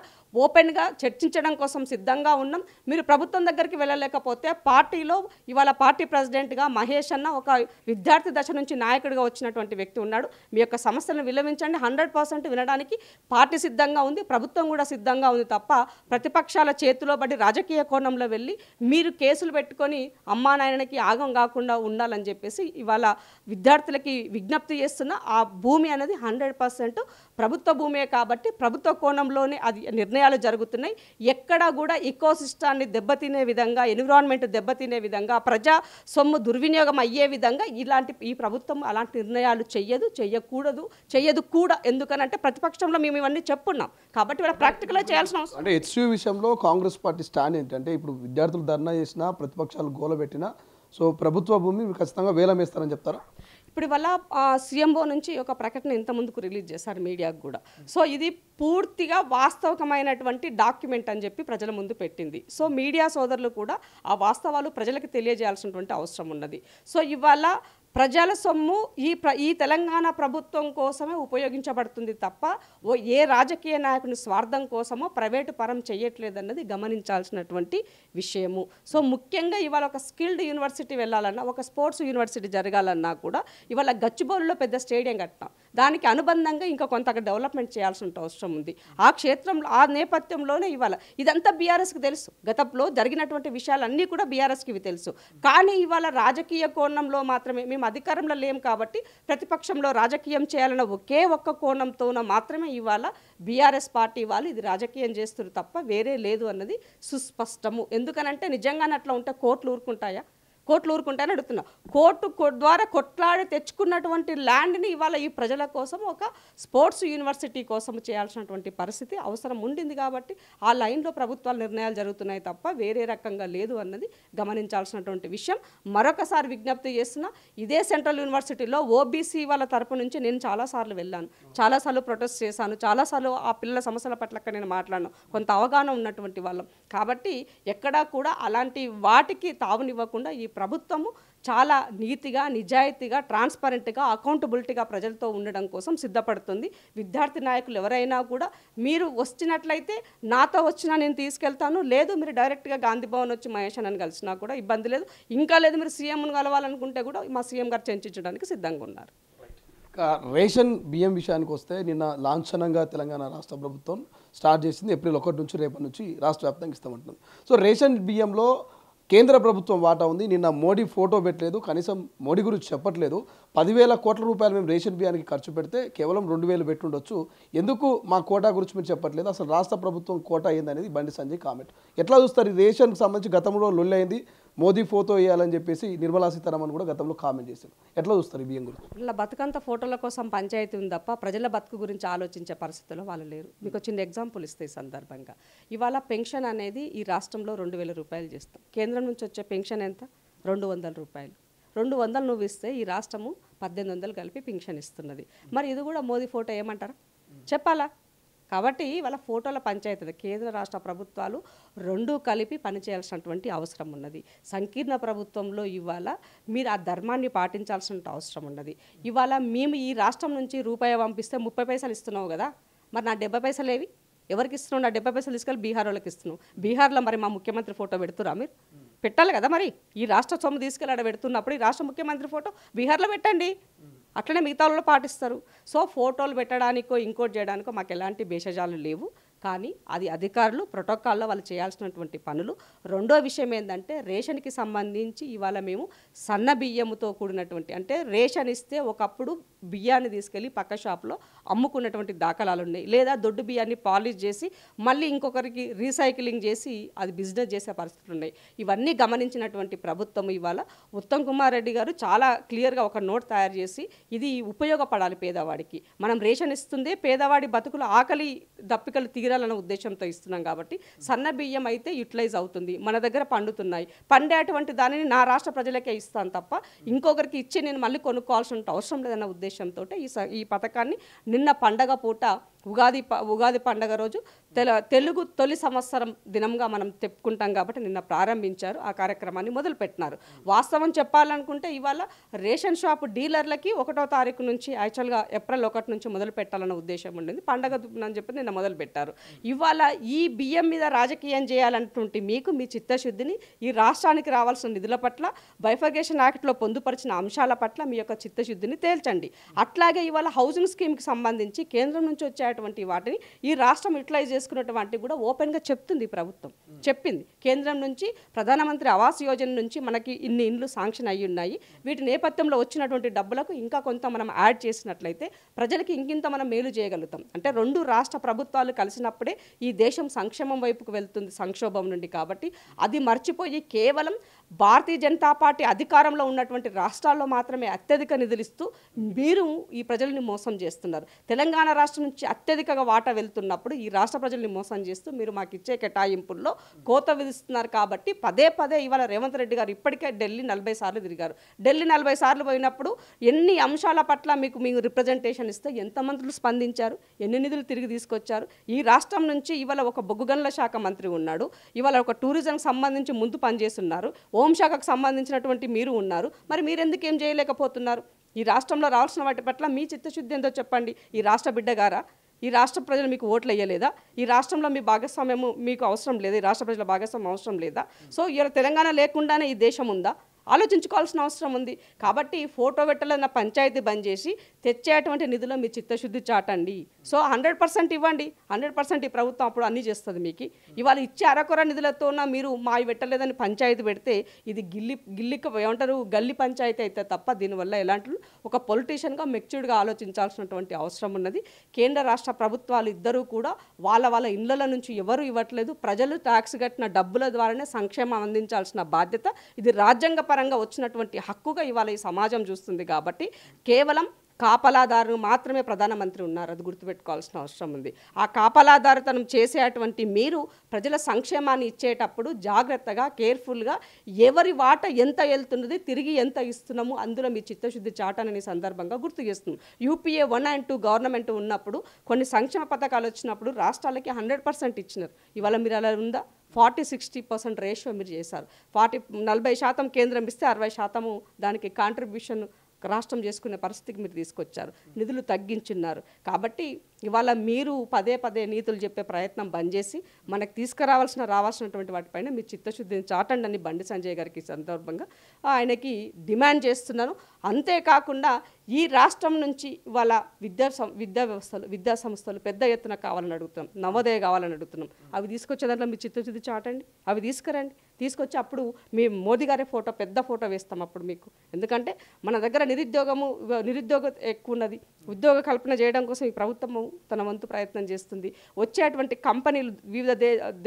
ఓపెన్గా చర్చించడం కోసం సిద్ధంగా ఉన్నాం. మీరు ప్రభుత్వం దగ్గరికి వెళ్ళలేకపోతే పార్టీలో ఇవాళ పార్టీ ప్రెసిడెంట్గా మహేష్ అన్న ఒక విద్యార్థి దశ నుంచి నాయకుడిగా వచ్చినటువంటి వ్యక్తి ఉన్నాడు. మీ యొక్క సమస్యలను విలవించండి, 100% వినడానికి పార్టీ సిద్ధంగా ఉంది, ప్రభుత్వం కూడా సిద్ధంగా ఉంది తప్ప ప్రతిపక్షాల చేతిలో పడి రాజకీయ కోణంలో వెళ్ళి మీరు కేసులు పెట్టుకొని అమ్మా నాయనకి ఆగం కాకుండా ఉండాలని చెప్పేసి ఇవాళ విద్యార్థులకి విజ్ఞప్తి చేస్తున్న ఆ భూమి అనేది 100% ప్రభుత్వ భూమే కాబట్టి ప్రభుత్వ కోణంలోనే అది నిర్ణయాలు జరుగుతున్నాయి. ఎక్కడా కూడా ఇకోసిస్టాన్ని దెబ్బతినే విధంగా, ఎన్విరాన్మెంట్ దెబ్బతినే విధంగా, ప్రజా సొమ్ము దుర్వినియోగం అయ్యే విధంగా ఈ ప్రభుత్వం అలాంటి నిర్ణయాలు చెయ్యదు కూడా. ఎందుకనంటే ప్రతిపక్షంలో మేము ఇవన్నీ చెప్పున్నాం కాబట్టి వాళ్ళ ప్రాక్టికల్గా చేయాల్సిన అవసరం. అంటే హెచ్సియు విషయంలో కాంగ్రెస్ పార్టీ స్టాండ్ ఏంటంటే ఇప్పుడు విద్యార్థులు ధర్నా చేసినా ప్రతిపక్షాలు గోలబెట్టినా సో ప్రభుత్వ భూమి ఖచ్చితంగా వేలం వేస్తారని చెప్తారా? ఇప్పుడు ఇవాళ సీఎంఓ నుంచి ఒక ప్రకటన ఇంత ముందుకు రిలీజ్ చేశారు మీడియాకు కూడా. సో ఇది పూర్తిగా వాస్తవమైనటువంటి డాక్యుమెంట్ అని చెప్పి ప్రజల ముందు పెట్టింది. సో మీడియా సోదరులు కూడా ఆ వాస్తవాలు ప్రజలకు తెలియజేయాల్సినటువంటి అవసరం ఉన్నది. సో ఇవాళ ప్రజల సొమ్ము ఈ తెలంగాణ ప్రభుత్వం కోసమే ఉపయోగించబడుతుంది తప్ప ఏ రాజకీయ నాయకుని స్వార్థం కోసమో ప్రైవేటు పరం చేయట్లేదన్నది గమనించాల్సినటువంటి విషయము. సో ముఖ్యంగా ఇవాళ ఒక స్కిల్డ్ యూనివర్సిటీ వెళ్ళాలన్నా, ఒక స్పోర్ట్స్ యూనివర్సిటీ జరగాలన్నా కూడా ఇవాళ గచ్చిబౌలిలో పెద్ద స్టేడియం కట్టినాం, దానికి అనుబంధంగా ఇంకా కొంత డెవలప్మెంట్ చేయాల్సిన అవసరం ఉంది. ఆ క్షేత్రంలో ఆ నేపథ్యంలోనే ఇవాళ ఇదంతా బీఆర్ఎస్కి తెలుసు, గతంలో జరిగినటువంటి విషయాలన్నీ కూడా బీఆర్ఎస్కి ఇవి తెలుసు. కానీ ఇవాళ రాజకీయ కోణంలో మాత్రమే మేము అధికారంలో లేం కాబట్టి ప్రతిపక్షంలో రాజకీయం చేయాలన్న ఒకే ఒక్క కోణంతోన మాత్రమే ఇవాళ బీఆర్ఎస్ పార్టీ వాళ్ళు ఇది రాజకీయం చేస్తున్నారు తప్ప వేరే లేదు అన్నది సుస్పష్టము. ఎందుకనంటే నిజంగానే అట్లా ఉంటే కోర్టులు ఊరుకుంటాయా? కోర్టులు ఊరుకుంటాయని అడుగుతున్నా. కోర్టు ద్వారా కొట్లాడి తెచ్చుకున్నటువంటి ల్యాండ్ని ఇవాళ ఈ ప్రజల కోసం ఒక స్పోర్ట్స్ యూనివర్సిటీ కోసం చేయాల్సినటువంటి పరిస్థితి అవసరం ఉండింది కాబట్టి ఆ లైన్లో ప్రభుత్వాలు నిర్ణయాలు జరుగుతున్నాయి తప్ప వేరే రకంగా లేదు అన్నది గమనించాల్సినటువంటి విషయం. మరొకసారి విజ్ఞప్తి చేస్తున్నా, ఇదే సెంట్రల్ యూనివర్సిటీలో ఓబీసీ వాళ్ళ తరపు నుంచి నేను చాలాసార్లు వెళ్ళాను, చాలాసార్లు ప్రొటెస్ట్ చేశాను, చాలాసార్లు ఆ పిల్లల సమస్యల పట్ల నేను మాట్లాడాను, కొంత అవగాహన ఉన్నటువంటి వాళ్ళం కాబట్టి ఎక్కడా కూడా అలాంటి వాటికి తావునివ్వకుండా ఈ ప్రభుత్వము చాలా నీతిగా, నిజాయితీగా, ట్రాన్స్పరెంట్గా, అకౌంటబిలిటీగా ప్రజలతో ఉండడం కోసం సిద్ధపడుతుంది. విద్యార్థి నాయకులు ఎవరైనా కూడా మీరు వచ్చినట్లయితే నాతో వచ్చినా నేను తీసుకెళ్తాను, లేదు మీరు డైరెక్ట్గా గాంధీ భవన్ వచ్చి మహేష్ అని కలిసినా కూడా ఇబ్బంది లేదు, ఇంకా లేదు మీరు సీఎంను కలవాలనుకుంటే కూడా మా సీఎం గారు చర్చించడానికి సిద్ధంగా ఉన్నారు. రేషన్ బియ్యం విషయానికి వస్తే నిన్న లాంఛనంగా తెలంగాణ రాష్ట్ర ప్రభుత్వం స్టార్ట్ చేసింది. ఏప్రిల్ 1 నుంచి రేపటి నుంచి రాష్ట్ర వ్యాప్తంగా ఇస్తామంటుంది. సో రేషన్ బియ్యంలో కేంద్ర ప్రభుత్వం వాటా ఉంది. నిన్న మోడీ ఫోటో పెట్టలేదు, కనీసం మోడీ గురించి చెప్పట్లేదు. 10,000 కోట్ల రూపాయలు మేము రేషన్ బియ్యానికి ఖర్చు పెడితే కేవలం 2,000 పెట్టుండొచ్చు, ఎందుకు మా కోటా గురించి మీరు చెప్పట్లేదు, అసలు రాష్ట్ర ప్రభుత్వం కోటా ఏందనేది బండి సంజయ్ కామెంట్. ఎట్లా చూస్తారు? ఈ రేషన్కి సంబంధించి గతంలో లొల్లి అయింది, మోదీ ఫోటో వేయాలని చెప్పేసి నిర్మలా సీతారామన్ కూడా గతంలో కామెంట్ చేశారు. ఎట్లా చూస్తారు ఈ బియ్యం గురించి? ఇలా బతుకంత ఫోటోల కోసం పంచాయతీ ఉంది తప్ప ప్రజల బతుకు గురించి ఆలోచించే పరిస్థితుల్లో వాళ్ళు లేరు. మీకు చిన్న ఎగ్జాంపుల్ ఇస్తే ఈ సందర్భంగా ఇవాళ పెన్షన్ అనేది ఈ రాష్ట్రంలో 2,000 రూపాయలు చేస్తాం. కేంద్రం నుంచి వచ్చే పెన్షన్ ఎంత? 200 రూపాయలు. 200 నువ్వు ఇస్తే ఈ రాష్ట్రము 1,800 కలిపి పెన్షన్ ఇస్తున్నది. మరి ఇది కూడా మోదీ ఫోటో ఏమంటారా? చెప్పాలా? కాబట్టి వాళ్ళ ఫోటోల పంచాయతీ కేంద్ర రాష్ట్ర ప్రభుత్వాలు రెండూ కలిపి పనిచేయాల్సినటువంటి అవసరం ఉన్నది. సంకీర్ణ ప్రభుత్వంలో ఇవాళ మీరు ఆ ధర్మాన్ని పాటించాల్సిన అవసరం ఉన్నది. ఇవాళ మేము ఈ రాష్ట్రం నుంచి రూపాయి పంపిస్తే 30 పైసలు ఇస్తున్నావు కదా, మరి నా 70 పైసలు ఏవి? ఎవరికి ఇస్తున్నావు? నా 70 పైసలు తీసుకెళ్ళి బీహార్ వాళ్ళకి ఇస్తున్నావు. బీహార్లో మరి మా ముఖ్యమంత్రి ఫోటో పెడుతురా? మీరు పెట్టాలి కదా. మరి ఈ రాష్ట్ర సొమ్ము తీసుకెళ్ళి ఆడ పెడుతున్నప్పుడు ఈ రాష్ట్ర ముఖ్యమంత్రి ఫోటో బీహార్లో పెట్టండి, అట్లనే మిగతా వాళ్ళు పాటిస్తారు. సో ఫోటోలు పెట్టడానికో ఇంకోటి చేయడానికో మాకు ఎలాంటి భేషజాలు లేవు, కానీ అది అధికారులు ప్రోటోకాల్లో వాళ్ళు చేయాల్సినటువంటి పనులు. రెండో విషయం ఏంటంటే రేషన్కి సంబంధించి ఇవాళ మేము సన్న బియ్యముతో కూడినటువంటి, అంటే రేషన్ ఇస్తే ఒకప్పుడు బియ్యాన్ని తీసుకెళ్ళి పక్క షాప్లో అమ్ముకున్నటువంటి దాఖలాలు ఉన్నాయి, లేదా దొడ్డు బియ్యాన్ని పాలిష్ చేసి మళ్ళీ ఇంకొకరికి రీసైక్లింగ్ చేసి అది బిజినెస్ చేసే పరిస్థితులు ఉన్నాయి. ఇవన్నీ గమనించినటువంటి ప్రభుత్వం ఇవాళ ఉత్తమ్ కుమార్ రెడ్డి గారు చాలా క్లియర్గా ఒక నోట్ తయారు చేసి ఇది ఉపయోగపడాలి పేదవాడికి, మనం రేషన్ ఇస్తుందే పేదవాడి బతుకులు ఆకలి దప్పికలు తీరాలన్న ఉద్దేశంతో ఇస్తున్నాం కాబట్టి సన్న బియ్యం అయితే యూటిలైజ్ అవుతుంది, మన దగ్గర పండుతున్నాయి, పండేటువంటి దానిని నా రాష్ట్ర ప్రజలకే ఇస్తాను తప్ప ఇంకొకరికి ఇచ్చి నేను మళ్ళీ కొనుక్కోవాల్సిన అవసరం లేదన్న ఉద్దేశంతో ఈ పథకాన్ని నిన్న పండగ పూట ఉగాది పండగ రోజు తెలుగు తొలి సంవత్సరం దినంగా మనం చెప్పుకుంటాం కాబట్టి నిన్న ప్రారంభించారు, ఆ కార్యక్రమాన్ని మొదలుపెట్టినారు. వాస్తవం చెప్పాలనుకుంటే ఇవాళ రేషన్ షాప్ డీలర్లకి 1వ తారీఖు నుంచి యాక్చువల్గా ఏప్రిల్ 1 నుంచి మొదలు పెట్టాలన్న ఉద్దేశం ఉండింది. పండగ అని చెప్పి నిన్న మొదలు పెట్టారు. ఇవాళ ఈ బియ్యం మీద రాజకీయం చేయాలంటుంటే మీకు మీ చిత్తశుద్ధిని ఈ రాష్ట్రానికి రావాల్సిన నిధుల పట్ల బైఫర్గేషన్ యాక్ట్లో పొందుపరిచిన అంశాల పట్ల మీ యొక్క చిత్తశుద్ధిని తేల్చండి. అట్లాగే ఇవాళ హౌసింగ్ స్కీమ్కి సంబంధించి కేంద్రం నుంచి వచ్చేటువంటి వాటిని ఈ రాష్ట్రం యూటిలైజ్ చేసుకున్నటువంటి కూడా ఓపెన్గా చెప్తుంది. ప్రభుత్వం చెప్పింది, కేంద్రం నుంచి ప్రధానమంత్రి ఆవాస్ యోజన నుంచి మనకి ఇన్ని ఇండ్లు శాంక్షన్ అయ్యి ఉన్నాయి, వీటి నేపథ్యంలో వచ్చినటువంటి డబ్బులకు ఇంకా కొంత మనం యాడ్ చేసినట్లయితే ప్రజలకి ఇంకింత మనం మేలు చేయగలుగుతాం. అంటే 2 రాష్ట్ర ప్రభుత్వాలు కలిసినప్పుడే ఈ దేశం సంక్షేమం వైపుకు వెళ్తుంది, సంక్షోభం నుండి. కాబట్టి అది మర్చిపోయి కేవలం భారతీయ జనతా పార్టీ అధికారంలో ఉన్నటువంటి రాష్ట్రాల్లో మాత్రమే అత్యధిక నిధులు ఇస్తూ మీరు ఈ ప్రజల్ని మోసం చేస్తున్నారు. తెలంగాణ రాష్ట్రం నుంచి అత్యధికంగా వాటా వెళ్తున్నప్పుడు ఈ రాష్ట్ర ప్రజల్ని మోసం చేస్తూ మీరు మాకు ఇచ్చే కేటాయింపుల్లో కోత విధిస్తున్నారు. కాబట్టి పదే ఇవాళ రేవంత్ రెడ్డి గారు ఇప్పటికే ఢిల్లీ 40 సార్లు తిరిగారు. ఢిల్లీ 40 సార్లు పోయినప్పుడు ఎన్ని అంశాల పట్ల మీకు రిప్రజెంటేషన్ ఇస్తే ఎంత మంత్రులు స్పందించారు, ఎన్ని నిధులు తిరిగి తీసుకొచ్చారు? ఈ రాష్ట్రం నుంచి ఇవాళ ఒక బొగ్గు గనుల శాఖ మంత్రి ఉన్నాడు, ఇవాళ ఒక టూరిజంకి సంబంధించి ముందు పనిచేస్తున్నారు, హోంశాఖకు సంబంధించినటువంటి మీరు ఉన్నారు. మరి మీరెందుకు ఏం చేయలేకపోతున్నారు? ఈ రాష్ట్రంలో రావాల్సిన వాటి పట్ల మీ చిత్తశుద్ధి ఎంతో చెప్పండి. ఈ రాష్ట్ర బిడ్డగారా? ఈ రాష్ట్ర ప్రజలు మీకు ఓట్లు వేయలేదా? ఈ రాష్ట్రంలో మీ భాగస్వామ్యము మీకు అవసరం లేదా? ఈ రాష్ట్ర ప్రజల భాగస్వామ్యం అవసరం లేదా? సో ఇలా తెలంగాణ లేకుండానే ఈ దేశం ఉందా? ఆలోచించుకోవాల్సిన అవసరం ఉంది. కాబట్టి ఫోటో పెట్టాలన్న పంచాయతీ బంద్ చేసి తెచ్చేటువంటి నిధులు మీ చిత్తశుద్ధి చాటండి. సో 100% ఇవ్వండి. 100% ఈ ప్రభుత్వం అప్పుడు అన్నీ చేస్తుంది మీకు. ఇవాళ ఇచ్చే అరకొర నిధులతోన మీరు మావి పెట్టలేదని పంచాయతీ పెడితే ఇది గిల్లికి ఏమంటారు, గల్లీ పంచాయతీ అయితే తప్ప దీనివల్ల ఎలాంటి ఒక పొలిటీషియన్గా మెచ్యూర్డ్గా ఆలోచించాల్సినటువంటి అవసరం ఉన్నది. కేంద్ర రాష్ట్ర ప్రభుత్వాలు ఇద్దరూ కూడా వాళ్ళ ఇళ్ల నుంచి ఎవరు ఇవ్వట్లేదు, ప్రజలు ట్యాక్స్ కట్టిన డబ్బుల ద్వారానే సంక్షేమం అందించాల్సిన బాధ్యత ఇది రాజ్యాంగ పరంగా వచ్చినటువంటి హక్కుగా ఇవాళ ఈ సమాజం చూస్తుంది. కాబట్టి కేవలం కాపలాదారు మాత్రమే ప్రధానమంత్రి ఉన్నారు, అది గుర్తుపెట్టుకోవాల్సిన అవసరం ఉంది. ఆ కాపలాదారుతనం చేసేటువంటి మీరు ప్రజల సంక్షేమాన్ని ఇచ్చేటప్పుడు జాగ్రత్తగా కేర్ఫుల్గా ఎవరి వాట ఎంత వెళ్తున్నది, తిరిగి ఎంత ఇస్తున్నాము, అందులో మీ చిత్తశుద్ధి చాటనని సందర్భంగా గుర్తు చేస్తుంది. యూపీఏ 1 and 2 గవర్నమెంట్ ఉన్నప్పుడు కొన్ని సంక్షేమ పథకాలు వచ్చినప్పుడు రాష్ట్రాలకి 100% ఇచ్చినారు. ఇవాళ మీరు అలా ఉందా? 40-60% రేషియో మీరు చేశారు. 40% కేంద్రం ఇస్తే 60% దానికి కాంట్రిబ్యూషన్ రాష్ట్రం చేసుకునే పరిస్థితికి మీరు తీసుకొచ్చారు, నిధులు తగ్గించున్నారు. కాబట్టి ఇవాళ మీరు పదే నీతులు చెప్పే ప్రయత్నం బంద్ చేసి మనకు రావాల్సినటువంటి వాటిపైన మీ చిత్తశుద్ధిని చాటండి అని బండి సంజయ్ గారికి సందర్భంగా ఆయనకి డిమాండ్ చేస్తున్నాను. అంతేకాకుండా ఈ రాష్ట్రం నుంచి ఇవాళ విద్యా సంస్థలు పెద్ద ఎత్తున కావాలని అడుగుతున్నాం, నవోదయ కావాలని అడుగుతున్నాం. అవి తీసుకొచ్చే దాంట్లో మీ చిత్తశుద్ధి చాటండి, అవి తీసుకురండి. తీసుకొచ్చి అప్పుడు మేము మోదీ గారి పెద్ద ఫోటో వేస్తాం అప్పుడు మీకు. ఎందుకంటే మన దగ్గర నిరుద్యోగం ఎక్కువ ఉన్నది. ఉద్యోగ కల్పన చేయడం కోసం ఈ ప్రభుత్వము తన వంతు ప్రయత్నం చేస్తుంది. వచ్చేటువంటి కంపెనీలు వివిధ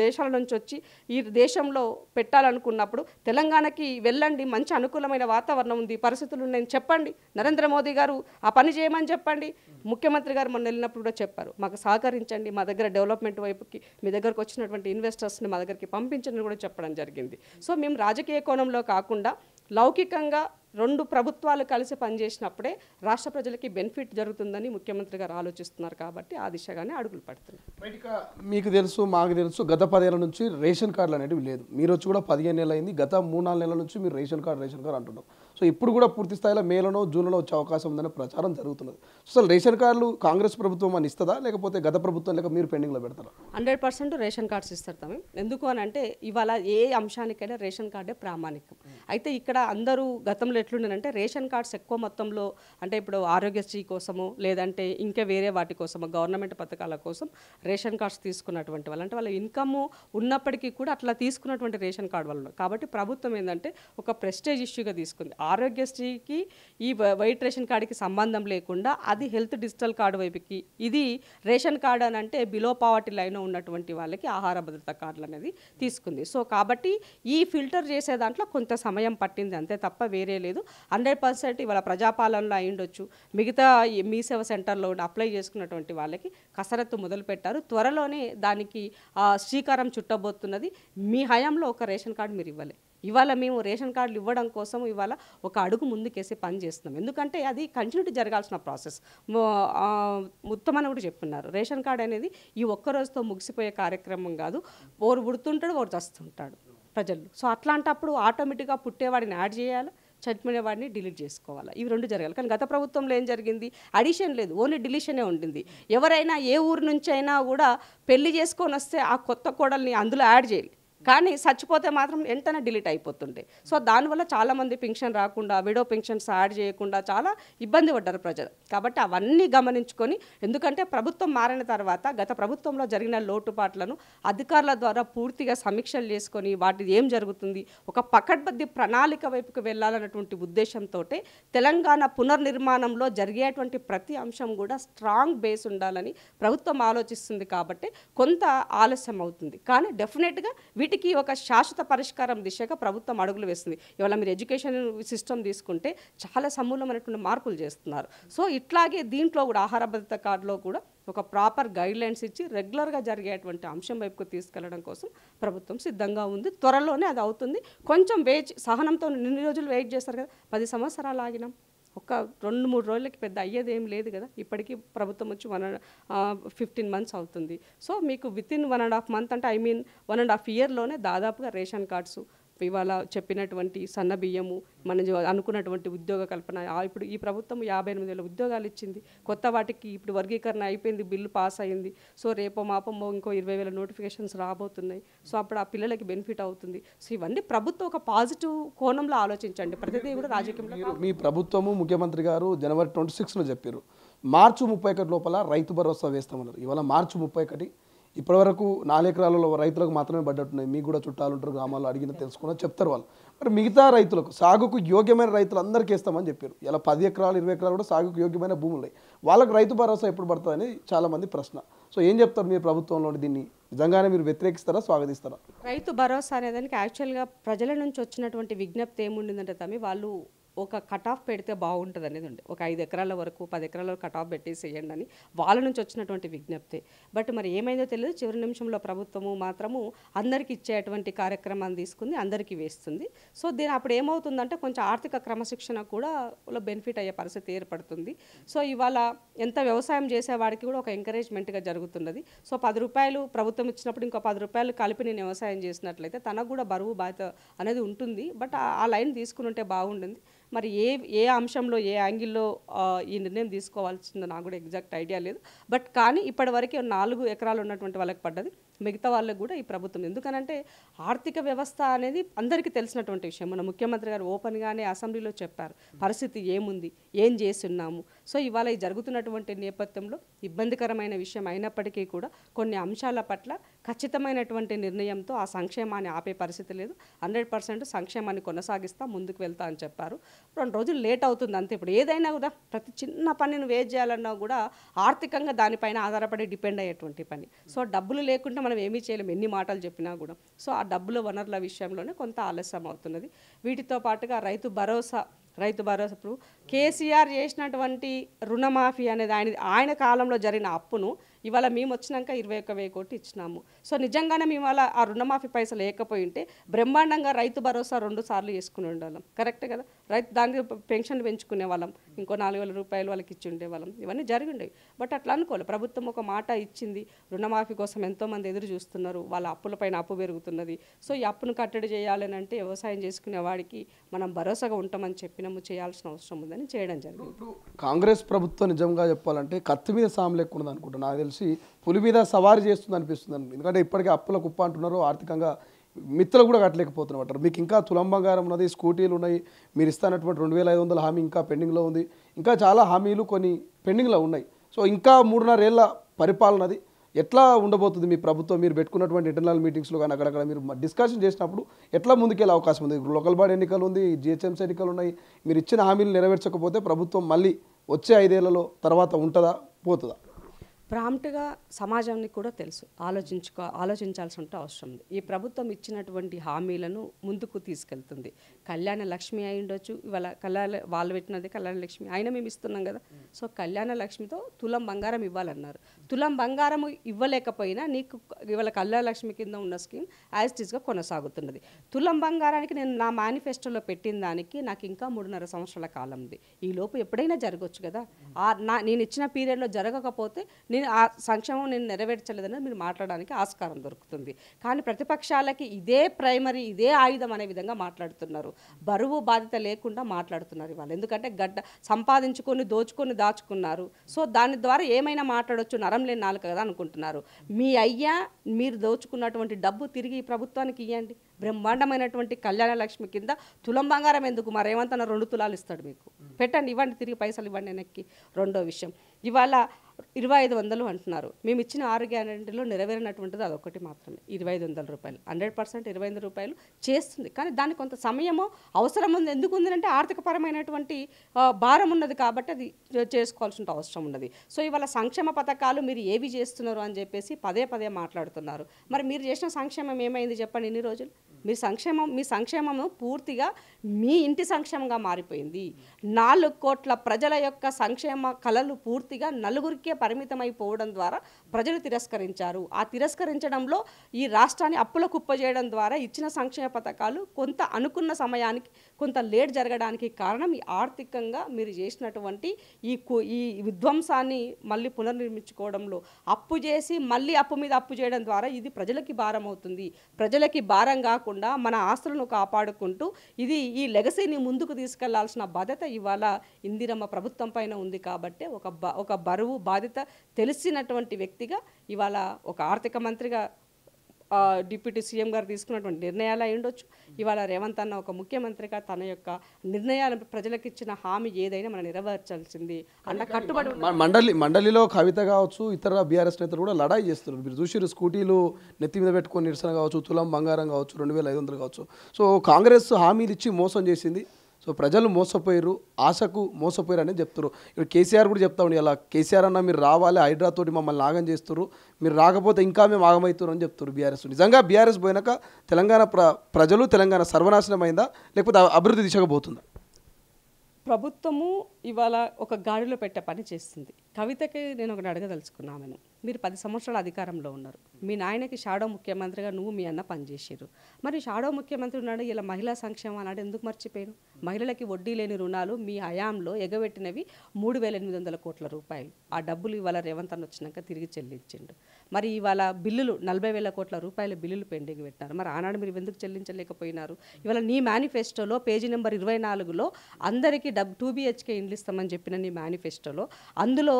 దేశాల నుంచి వచ్చి ఈ దేశంలో పెట్టాలనుకున్నప్పుడు తెలంగాణకి వెళ్ళండి, మంచి అనుకూలమైన వాతావరణం ఉంది, పరిస్థితులు ఉన్నాయని చెప్పండి. నరేంద్ర మోదీ గారు ఆ పని చేయమని చెప్పండి. ముఖ్యమంత్రి గారు మొన్న వెళ్ళినప్పుడు కూడా చెప్పారు, మాకు సహకరించండి, మా దగ్గర డెవలప్మెంట్ వైపుకి మీ దగ్గరకు వచ్చినటువంటి ఇన్వెస్టర్స్ని మా దగ్గరికి పంపించండి కూడా చెప్పడం జరిగింది. సో మేము రాజకీయ కోణంలో కాకుండా లౌకికంగా 2 ప్రభుత్వాలు కలిసి పనిచేసినప్పుడే రాష్ట్ర ప్రజలకి బెనిఫిట్ జరుగుతుందని ముఖ్యమంత్రి గారు ఆలోచిస్తున్నారు. కాబట్టి ఆ దిశగానే అడుగులు పడుతున్నాయి. బయటగా మీకు తెలుసు, మాకు తెలుసు, గత 10 ఏళ్ళ నుంచి రేషన్ కార్డులు అనేటివి లేదు. మీరు వచ్చి కూడా 15 నెలలు అయింది. గత 3-4 నెలల నుంచి మీరు రేషన్ కార్డు అంటున్నారు. సో ఇప్పుడు కూడా పూర్తి స్థాయిలో మేలోనో జూన్లో వచ్చే అవకాశం ఉందనే ప్రచారం జరుగుతున్నది. అసలు రేషన్ కార్డులు కాంగ్రెస్ ప్రభుత్వం అని ఇస్తుందా, లేకపోతే గత ప్రభుత్వం లేక మీరు పెండింగ్లో పెడతారా? 100% రేషన్ కార్డ్స్ ఇస్తారు తమ. ఎందుకు అని అంటే ఇవాళ ఏ అంశానికైనా రేషన్ కార్డే ప్రామాణికం. అయితే ఇక్కడ అందరూ గతంలో ఎట్లుండనంటే రేషన్ కార్డ్స్ ఎక్కువ మొత్తంలో అంటే ఇప్పుడు ఆరోగ్యశ్రీ కోసము లేదంటే ఇంకా వేరే వాటి కోసము గవర్నమెంట్ పథకాల కోసం రేషన్ కార్డ్స్ తీసుకున్నటువంటి వాళ్ళు అంటే వాళ్ళ ఇన్కమ్ ఉన్నప్పటికీ కూడా అట్లా తీసుకున్నటువంటి రేషన్ కార్డు వాళ్ళు. కాబట్టి ప్రభుత్వం ఏంటంటే ఒక ప్రెస్టేజ్ ఇష్యూగా తీసుకుంది. ఆరోగ్యశ్రీకి ఈ వైట్ రేషన్ కార్డుకి సంబంధం లేకుండా అది హెల్త్ డిజిటల్ కార్డు వైపుకి, ఇది రేషన్ కార్డు అని అంటే బిలో పావర్టీ లైన్ ఉన్నటువంటి వాళ్ళకి ఆహార భద్రత కార్డులు అనేది తీసుకుంది. సో కాబట్టి ఈ ఫిల్టర్ చేసే దాంట్లో కొంత సమయం పట్టింది అంతే తప్ప వేరే లేదు. 100% ఇవాళ ప్రజాపాలనలో అయ్యుండొచ్చు, మిగతా మీ సేవ సెంటర్లో అప్లై చేసుకున్నటువంటి వాళ్ళకి కసరత్తు మొదలు పెట్టారు. త్వరలోనే దానికి శ్రీకారం చుట్టబోతున్నది. మీ హయాంలో ఒక రేషన్ కార్డు మీరు ఇవ్వలే, ఇవాళ మేము రేషన్ కార్డులు ఇవ్వడం కోసం ఇవాళ ఒక అడుగు ముందుకేసి పని చేస్తున్నాం. ఎందుకంటే అది కంటిన్యూటీ జరగాల్సిన ప్రాసెస్. ఉత్తమని కూడా చెప్తున్నారు, రేషన్ కార్డు అనేది ఈ ఒక్క రోజుతో ముగిసిపోయే కార్యక్రమం కాదు. ఓరు పుడుతుంటాడు, ఓరు చస్తుంటాడు ప్రజలు. సో అట్లాంటప్పుడు ఆటోమేటిక్గా పుట్టేవాడిని యాడ్ చేయాలి, చనిపోయినవాడిని డిలీట్ చేసుకోవాలి. ఇవి రెండు జరగాలి. కానీ గత ప్రభుత్వంలో ఏం జరిగింది, అడిషన్ లేదు, ఓన్లీ డిలీషనే ఉండింది. ఎవరైనా ఏ ఊరు నుంచి అయినా కూడా పెళ్లి చేసుకొని వస్తే ఆ కొత్త కోడల్ని అందులో యాడ్ చేయాలి, కానీ చచ్చిపోతే మాత్రం వెంటనే డిలీట్ అయిపోతుండే. సో దానివల్ల చాలామంది పెన్షన్ రాకుండా, విడో పెన్షన్స్ యాడ్ చేయకుండా చాలా ఇబ్బంది పడ్డారు ప్రజలు. కాబట్టి అవన్నీ గమనించుకొని, ఎందుకంటే ప్రభుత్వం మారిన తర్వాత గత ప్రభుత్వంలో జరిగిన లోటుపాట్లను అధికారుల ద్వారా పూర్తిగా సమీక్షలు చేసుకొని వాటి ఏం జరుగుతుంది, ఒక పకడ్బందీ ప్రణాళిక వైపుకు వెళ్ళాలన్నటువంటి ఉద్దేశంతో తెలంగాణ పునర్నిర్మాణంలో జరిగేటువంటి ప్రతి అంశం కూడా స్ట్రాంగ్ బేస్ ఉండాలని ప్రభుత్వం ఆలోచిస్తుంది. కాబట్టి కొంత ఆలస్యం అవుతుంది, కానీ డెఫినెట్గా వీటికి ఒక శాశ్వత పరిష్కారం దిశగా ప్రభుత్వం అడుగులు వేస్తుంది. ఇవాళ మీరు ఎడ్యుకేషన్ సిస్టమ్ తీసుకుంటే చాలా సమూలమైనటువంటి మార్పులు చేస్తున్నారు. సో ఇట్లాగే దీంట్లో కూడా ఆహార భద్రత కార్డులో కూడా ఒక ప్రాపర్ గైడ్లైన్స్ ఇచ్చి రెగ్యులర్గా జరిగేటువంటి అంశం వైపుకు తీసుకెళ్లడం కోసం ప్రభుత్వం సిద్ధంగా ఉంది. త్వరలోనే అది అవుతుంది. కొంచెం సహనంతో ఇన్ని రోజులు వెయిట్ చేస్తారు కదా, 10 సంవత్సరాలు ఆగినాం. ఒక 2-3 రోజులకి పెద్ద అయ్యేది ఏం లేదు కదా. ఇప్పటికీ ప్రభుత్వం వచ్చి 15 months అవుతుంది. సో మీకు వితిన్ 1.5 month అంటే 1.5 yearలోనే దాదాపుగా రేషన్ కార్డ్స్, ఇవాళ చెప్పినటువంటి సన్న బియ్యము, మనం అనుకున్నటువంటి ఉద్యోగ కల్పన, ఇప్పుడు ఈ ప్రభుత్వం 58,000 ఉద్యోగాలు ఇచ్చింది. కొత్త వాటికి ఇప్పుడు వర్గీకరణ అయిపోయింది, బిల్లు పాస్ అయింది. సో రేపో మాపమో ఇంకో 20,000 నోటిఫికేషన్స్ రాబోతున్నాయి. సో అప్పుడు ఆ పిల్లలకి బెనిఫిట్ అవుతుంది. సో ఇవన్నీ ప్రభుత్వం ఒక పాజిటివ్ కోణంలో ఆలోచించండి. ప్రతిదీ కూడా రాజకీయంలో. మీ ప్రభుత్వము ముఖ్యమంత్రి గారు January 26 చెప్పారు, March 31 లోపల రైతు భరోసా వేస్తామన్నారు. ఇవాళ March 31. ఇప్పటివరకు 4 ఎకరాలలో రైతులకు మాత్రమే పడ్డట్టున్నాయి. మీకు కూడా చుట్టాలు ఉంటారు, గ్రామాల్లో అడిగిన తెలుసుకున్నా చెప్తారు వాళ్ళు. మరి మిగతా రైతులకు, సాగుకు యోగ్యమైన రైతులు అందరికీ వేస్తామని చెప్పారు. ఇలా 10 ఎకరాలు 20 ఎకరాలు కూడా సాగుకు యోగ్యమైన భూములు ఉన్నాయి. వాళ్ళకు రైతు భరోసా ఎప్పుడు పడుతుందని చాలామంది ప్రశ్న. సో ఏం చెప్తారు మీరు ప్రభుత్వంలో? దీన్ని నిజంగానే మీరు వ్యతిరేకిస్తారా, స్వాగతిస్తారా? రైతు భరోసా అనేదానికి యాక్చువల్గా ప్రజల నుంచి వచ్చినటువంటి విజ్ఞప్తి ఏముండిందంటే తమ్మి, వాళ్ళు ఒక కట్ ఆఫ్ పెడితే బాగుంటుంది అనేది ఉంది. ఒక 5 ఎకరాల వరకు 10 ఎకరాల వరకు కట్ ఆఫ్ పెట్టేసేయండి అని వాళ్ళ నుంచి వచ్చినటువంటి విజ్ఞప్తి. బట్ మరి ఏమైందో తెలియదు, చివరి నిమిషంలో ప్రభుత్వము మాత్రము అందరికీ ఇచ్చేటువంటి కార్యక్రమాన్ని తీసుకుంది, అందరికీ వేస్తుంది. సో దీని అప్పుడు ఏమవుతుందంటే కొంచెం ఆర్థిక క్రమశిక్షణ కూడా బెనిఫిట్ అయ్యే పరిస్థితి ఏర్పడుతుంది. సో ఇవాళ ఎంత వ్యవసాయం చేసేవాడికి కూడా ఒక ఎంకరేజ్మెంట్గా జరుగుతున్నది. సో 10 రూపాయలు ప్రభుత్వం ఇచ్చినప్పుడు ఇంకో 10 రూపాయలు కలిపి నేను వ్యవసాయం చేసినట్లయితే తనకు కూడా బరువు బాధ్యత అనేది ఉంటుంది. బట్ ఆ లైన్ తీసుకుని ఉంటే బాగుంటుంది. మరి ఏ అంశంలో ఏ యాంగిల్లో ఈ నిర్ణయం తీసుకోవాల్సిందో నాకు కూడా ఎగ్జాక్ట్ ఐడియా లేదు. బట్ కానీ ఇప్పటివరకు 4 ఎకరాలు ఉన్నటువంటి వాళ్ళకి పడ్డది, మిగతా వాళ్ళకు కూడా ఈ ప్రభుత్వం. ఎందుకనంటే ఆర్థిక వ్యవస్థ అనేది అందరికీ తెలిసినటువంటి విషయం. మన ముఖ్యమంత్రి గారు ఓపెన్గానే అసెంబ్లీలో చెప్పారు పరిస్థితి ఏముంది, ఏం చేస్తున్నాము. సో ఇవాళ ఈ జరుగుతున్నటువంటి నేపథ్యంలో ఇబ్బందికరమైన విషయం అయినప్పటికీ కూడా కొన్ని అంశాల పట్ల ఖచ్చితమైనటువంటి నిర్ణయంతో ఆ సంక్షేమాన్ని ఆపే పరిస్థితి లేదు. 100% సంక్షేమాన్ని కొనసాగిస్తా, ముందుకు వెళ్తా అని చెప్పారు. 2 రోజులు లేట్ అవుతుంది అంతే. ఇప్పుడు ఏదైనా కూడా ప్రతి చిన్న పనిని వేట్ చేయాలన్నా కూడా ఆర్థికంగా దానిపైన ఆధారపడి డిపెండ్ అయ్యేటువంటి పని. సో డబ్బులు లేకుండా మనం ఏమీ చేయలేము, ఎన్ని మాటలు చెప్పినా కూడా. సో ఆ డబ్బుల వనరుల విషయంలోనే కొంత ఆలస్యం అవుతున్నది. వీటితో పాటుగా రైతు భరోసా ఇప్పుడు కేసీఆర్ చేసినటువంటి రుణమాఫీ అనేది ఆయన కాలంలో జరిగిన అప్పును ఇవాళ మేము వచ్చినాక 21,000 కోట్లు ఇచ్చినాము. సో నిజంగానే మేము అలా ఆ రుణమాఫీ పైసలు లేకపోయి ఉంటే బ్రహ్మాండంగా రైతు భరోసా 2 సార్లు చేసుకుని ఉండేవాళ్ళం. కరెక్ట్ కదా, దానికి పెన్షన్లు పెంచుకునే వాళ్ళం, ఇంకో 4,000 రూపాయలు వాళ్ళకి ఇచ్చి ఉండేవాళ్ళం. ఇవన్నీ జరిగి ఉండేవి. బట్ అట్లా అనుకోవాలి, ప్రభుత్వం ఒక మాట ఇచ్చింది, రుణమాఫీ కోసం ఎంతోమంది ఎదురు చూస్తున్నారు, వాళ్ళ అప్పులపైన అప్పు పెరుగుతున్నది. సో ఈ అప్పును కట్టడి చేయాలని అంటే వ్యవసాయం చేసుకునే వాడికి మనం భరోసాగా ఉంటామని చెప్పినాము, చేయాల్సిన అవసరం ఉందని చేయడం జరిగింది. ఇప్పుడు కాంగ్రెస్ ప్రభుత్వం నిజంగా చెప్పాలంటే కత్తి మీద సాము లేకుండా అనుకుంటున్నా, నాకు తెలిసి పులి మీద సవారీ చేస్తుంది అనిపిస్తుంది. ఎందుకంటే ఇప్పటికే అప్పుల కుప్ప అంటున్నారు, ఆర్థికంగా మిత్తులు కూడా కట్టలేకపోతున్నారు. మీకు ఇంకా తులం బంగారం ఉన్నది, స్కూటీలు ఉన్నాయి, మీరు ఇస్తానటువంటి 2,500 హామీ ఇంకా పెండింగ్లో ఉంది, ఇంకా చాలా హామీలు కొన్ని పెండింగ్లో ఉన్నాయి. సో ఇంకా 3.5 ఏళ్ల పరిపాలనది ఎట్లా ఉండబోతుంది మీ ప్రభుత్వం? మీరు పెట్టుకున్నటువంటి ఇంటర్నల్ మీటింగ్స్లో కానీ అక్కడక్కడ మీరు డిస్కషన్ చేసినప్పుడు ఎట్లా ముందుకెళ్ళే అవకాశం ఉంది? లోకల్ బాడీ ఎన్నికలు ఉంది, జిహెచ్ఎంసీ ఎన్నికలు ఉన్నాయి. మీరు ఇచ్చిన హామీలు నెరవేర్చకపోతే ప్రభుత్వం మళ్ళీ వచ్చే 5 ఏళ్లలో తర్వాత ఉంటుందా, పోతుందా? ప్రాంప్ట్గా సమాజానికి కూడా తెలుసు ఆలోచించాల్సిన అవసరం ఉంది. ఈ ప్రభుత్వం ఇచ్చినటువంటి హామీలను ముందుకు తీసుకెళ్తుంది. కళ్యాణ లక్ష్మి అయి ఉండొచ్చు, ఇవాళ వాళ్ళు పెట్టినది కళ్యాణ లక్ష్మి అయినా మేము ఇస్తున్నాం కదా. సో కళ్యాణ లక్ష్మితో తులం బంగారం ఇవ్వాలన్నారు. తులం బంగారం ఇవ్వలేకపోయినా నీకు ఇవాళ కళ్యాణ లక్ష్మి కింద ఉన్న స్కీమ్ యాజ్ ఇట్ ఈస్గా కొనసాగుతున్నది. తులం బంగారానికి నేను నా మేనిఫెస్టోలో పెట్టిన దానికి నాకు ఇంకా 3.5 సంవత్సరాల కాలం ఉంది. ఈ లోపు ఎప్పుడైనా జరగవచ్చు కదా. నేను ఇచ్చిన పీరియడ్లో జరగకపోతే నేను ఆ సంక్షేమం నేను నెరవేర్చలేదని మీరు మాట్లాడడానికి ఆస్కారం దొరుకుతుంది. కానీ ప్రతిపక్షాలకి ఇదే ప్రైమరీ, ఇదే ఆయుధం అనే విధంగా మాట్లాడుతున్నారు. బరువు బాధ్యత లేకుండా మాట్లాడుతున్నారు ఇవాళ. ఎందుకంటే సంపాదించుకొని దోచుకొని దాచుకున్నారు. సో దాని ద్వారా ఏమైనా మాట్లాడవచ్చు, నరం లేని నాలుక కదా అనుకుంటున్నారు. మీ అయ్యా మీరు దోచుకున్నటువంటి డబ్బు తిరిగి ఈ ప్రభుత్వానికి ఇవ్వండి. బ్రహ్మాండమైనటువంటి కళ్యాణ లక్ష్మి కింద తులం బంగారం ఎందుకు, మరేమంతన్నా 2 తులాలు ఇస్తాడు మీకు, పెట్టండి, ఇవ్వండి, తిరిగి పైసలు ఇవ్వండి వెనక్కి. రెండో విషయం, ఇవాళ 2500 అంటున్నారు. మేము ఇచ్చిన 6 గ్యారెంటీలో నెరవేరినటువంటిది అదొకటి మాత్రమే, 2500 రూపాయలు. 100% 25 రూపాయలు చేస్తుంది. కానీ దానికి కొంత సమయమో అవసరం ఉంది. ఎందుకు ఉంది అంటే ఆర్థికపరమైనటువంటి భారం ఉన్నది కాబట్టి అది చేసుకోవాల్సిన అవసరం ఉన్నది. సో ఇవాళ సంక్షేమ పథకాలు మీరు ఏవి చేస్తున్నారు అని చెప్పేసి పదే పదే మాట్లాడుతున్నారు. మరి మీరు చేసిన సంక్షేమం ఏమైంది చెప్పండి ఇన్ని రోజులు? మీ సంక్షేమము పూర్తిగా మీ ఇంటి సంక్షేమంగా మారిపోయింది. 4 కోట్ల ప్రజల యొక్క సంక్షేమ కళలు పూర్తిగా నలుగురికే పరిమితమైపోవడం ద్వారా ప్రజలు తిరస్కరించారు. ఆ తిరస్కరించడంలో ఈ రాష్ట్రాన్ని అప్పుల కుప్ప చేయడం ద్వారా ఇచ్చిన సంక్షేమ పథకాలు కొంత అనుకున్న సమయానికి కొంత లేట్ జరగడానికి కారణం ఈ ఆర్థికంగా మీరు చేసినటువంటి ఈ విధ్వంసాన్ని మళ్ళీ పునర్నిర్మించుకోవడంలో అప్పు చేసి మళ్ళీ అప్పు మీద అప్పు చేయడం ద్వారా ఇది ప్రజలకి భారం అవుతుంది. ప్రజలకి భారం కాకుండా మన ఆస్తులను కాపాడుకుంటూ ఈ లెగసీని ముందుకు తీసుకెళ్లాల్సిన బాధ్యత ఇవాళ ఇందిరమ్మ ప్రభుత్వం పైన ఉంది. కాబట్టి ఒక బరువు బాధ్యత తెలిసినటువంటి వ్యక్తిగా ఇవాళ ఒక ఆర్థిక మంత్రిగా డిప్యూటీ సీఎం గారు తీసుకున్నటువంటి నిర్ణయాలు అయి ఉండొచ్చు. ఇవాళ రేవంత్ అన్న ఒక ముఖ్యమంత్రిగా తన యొక్క నిర్ణయాలు ప్రజలకు ఇచ్చిన హామీ ఏదైనా మనం నెరవేర్చాల్సింది అన్న కట్టుబడి మండలిలో కవిత కావచ్చు, ఇతర బీఆర్ఎస్ నేతలు కూడా లడాయి చేస్తున్నారు. మీరు చూసి స్కూటీలు నెత్తి మీద పెట్టుకొని నిరసన కావచ్చు, తులం బంగారం కావచ్చు, 2500 కావచ్చు. సో కాంగ్రెస్ హామీలు ఇచ్చి మోసం చేసింది. సో ప్రజలు మోసపోయారు, ఆశకు మోసపోయారు అనేది చెప్తారు. ఇప్పుడు కేసీఆర్ కూడా చెప్తా ఉండి అలా, కేసీఆర్ అన్న మీరు రావాలి, హైడ్రాతోటి మమ్మల్ని ఆగం చేస్తారు, మీరు రాకపోతే ఇంకా మేము ఆగమవుతారు అని చెప్తారు బీఆర్ఎస్. నిజంగా బీఆర్ఎస్ పోయినాక తెలంగాణ ప్రజలు తెలంగాణ సర్వనాశనం అయిందా, లేకపోతే అభివృద్ధి దిశగా పోతుందా? ప్రభుత్వము ఇవాళ ఒక గాడిలో పెట్టే పని చేస్తుంది. కవితకి నేను ఒకటి అడగదలుచుకున్నాను. మీరు 10 సంవత్సరాల అధికారంలో ఉన్నారు. మీ నాయనకి షాడో ముఖ్యమంత్రిగా నువ్వు మీ అన్న పనిచేసారు. మరి షాడో ముఖ్యమంత్రి ఉన్నాడు, ఇలా మహిళా సంక్షేమం అన్నాడు, ఎందుకు మర్చిపోయాను? మహిళలకి వడ్డీ లేని రుణాలు మీ హయాంలో ఎగబెట్టినవి 3,800 కోట్ల రూపాయలు. ఆ డబ్బులు ఇవాళ రేవంత్ అన్న వచ్చినాక తిరిగి చెల్లించిండు. మరి ఇవాళ బిల్లులు 40,000 కోట్ల రూపాయల బిల్లులు పెండింగ్ పెట్టినారు. మరి ఆనాడు మీరు ఎందుకు చెల్లించలేకపోయినారు? ఇవాళ నీ మేనిఫెస్టోలో పేజీ నెంబర్ 24లో అందరికీ 2 BHK ఇండ్లు ఇస్తామని చెప్పిన నీ మేనిఫెస్టోలో అందులో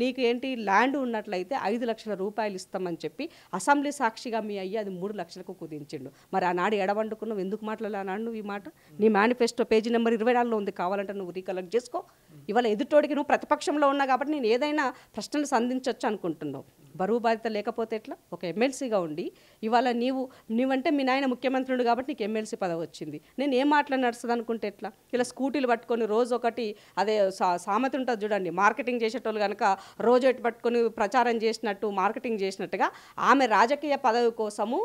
నీకు ఏంటి ల్యాండ్ ఉన్నట్లయితే 5 లక్షల రూపాయలు ఇస్తామని చెప్పి అసెంబ్లీ సాక్షిగా మీ అయ్యి అది 3 లక్షలకు కుదించిండు. మరి ఆనాడు ఎడబండుకున్నావు, ఎందుకు మాట్లాడాలి ఆనాడు నువ్వు ఈ మాట? నీ మేనిఫెస్టో పేజీ నెంబర్ 24లో ఉంది, కావాలంటే నువ్వు రీకలెక్ట్ చేసుకో. ఇవాళ ఎదుటోడికి నువ్వు ప్రతిపక్షంలో ఉన్నా కాబట్టి నేను ఏదైనా ప్రశ్నలు సంధించవచ్చు అనుకుంటున్నావు. బరువు బాధ్యత లేకపోతే ఎట్లా? ఒక ఎమ్మెల్సీగా ఉండి ఇవాళ నీవంటే మీ నాయన ముఖ్యమంత్రుడు కాబట్టి నీకు ఎమ్మెల్సీ పదవి వచ్చింది. నేను ఏం మాటలు నడుస్తుంది అనుకుంటే ఎట్లా? ఇలా స్కూటీలు పట్టుకొని రోజు ఒకటి అదే సామెత ఉంటుంది చూడండి, మార్కెటింగ్ చేసేటోళ్ళు కనుక రోజు ఎటు పట్టుకొని ప్రచారం చేసినట్టు మార్కెటింగ్ చేసినట్టుగా ఆమె రాజకీయ పదవి కోసము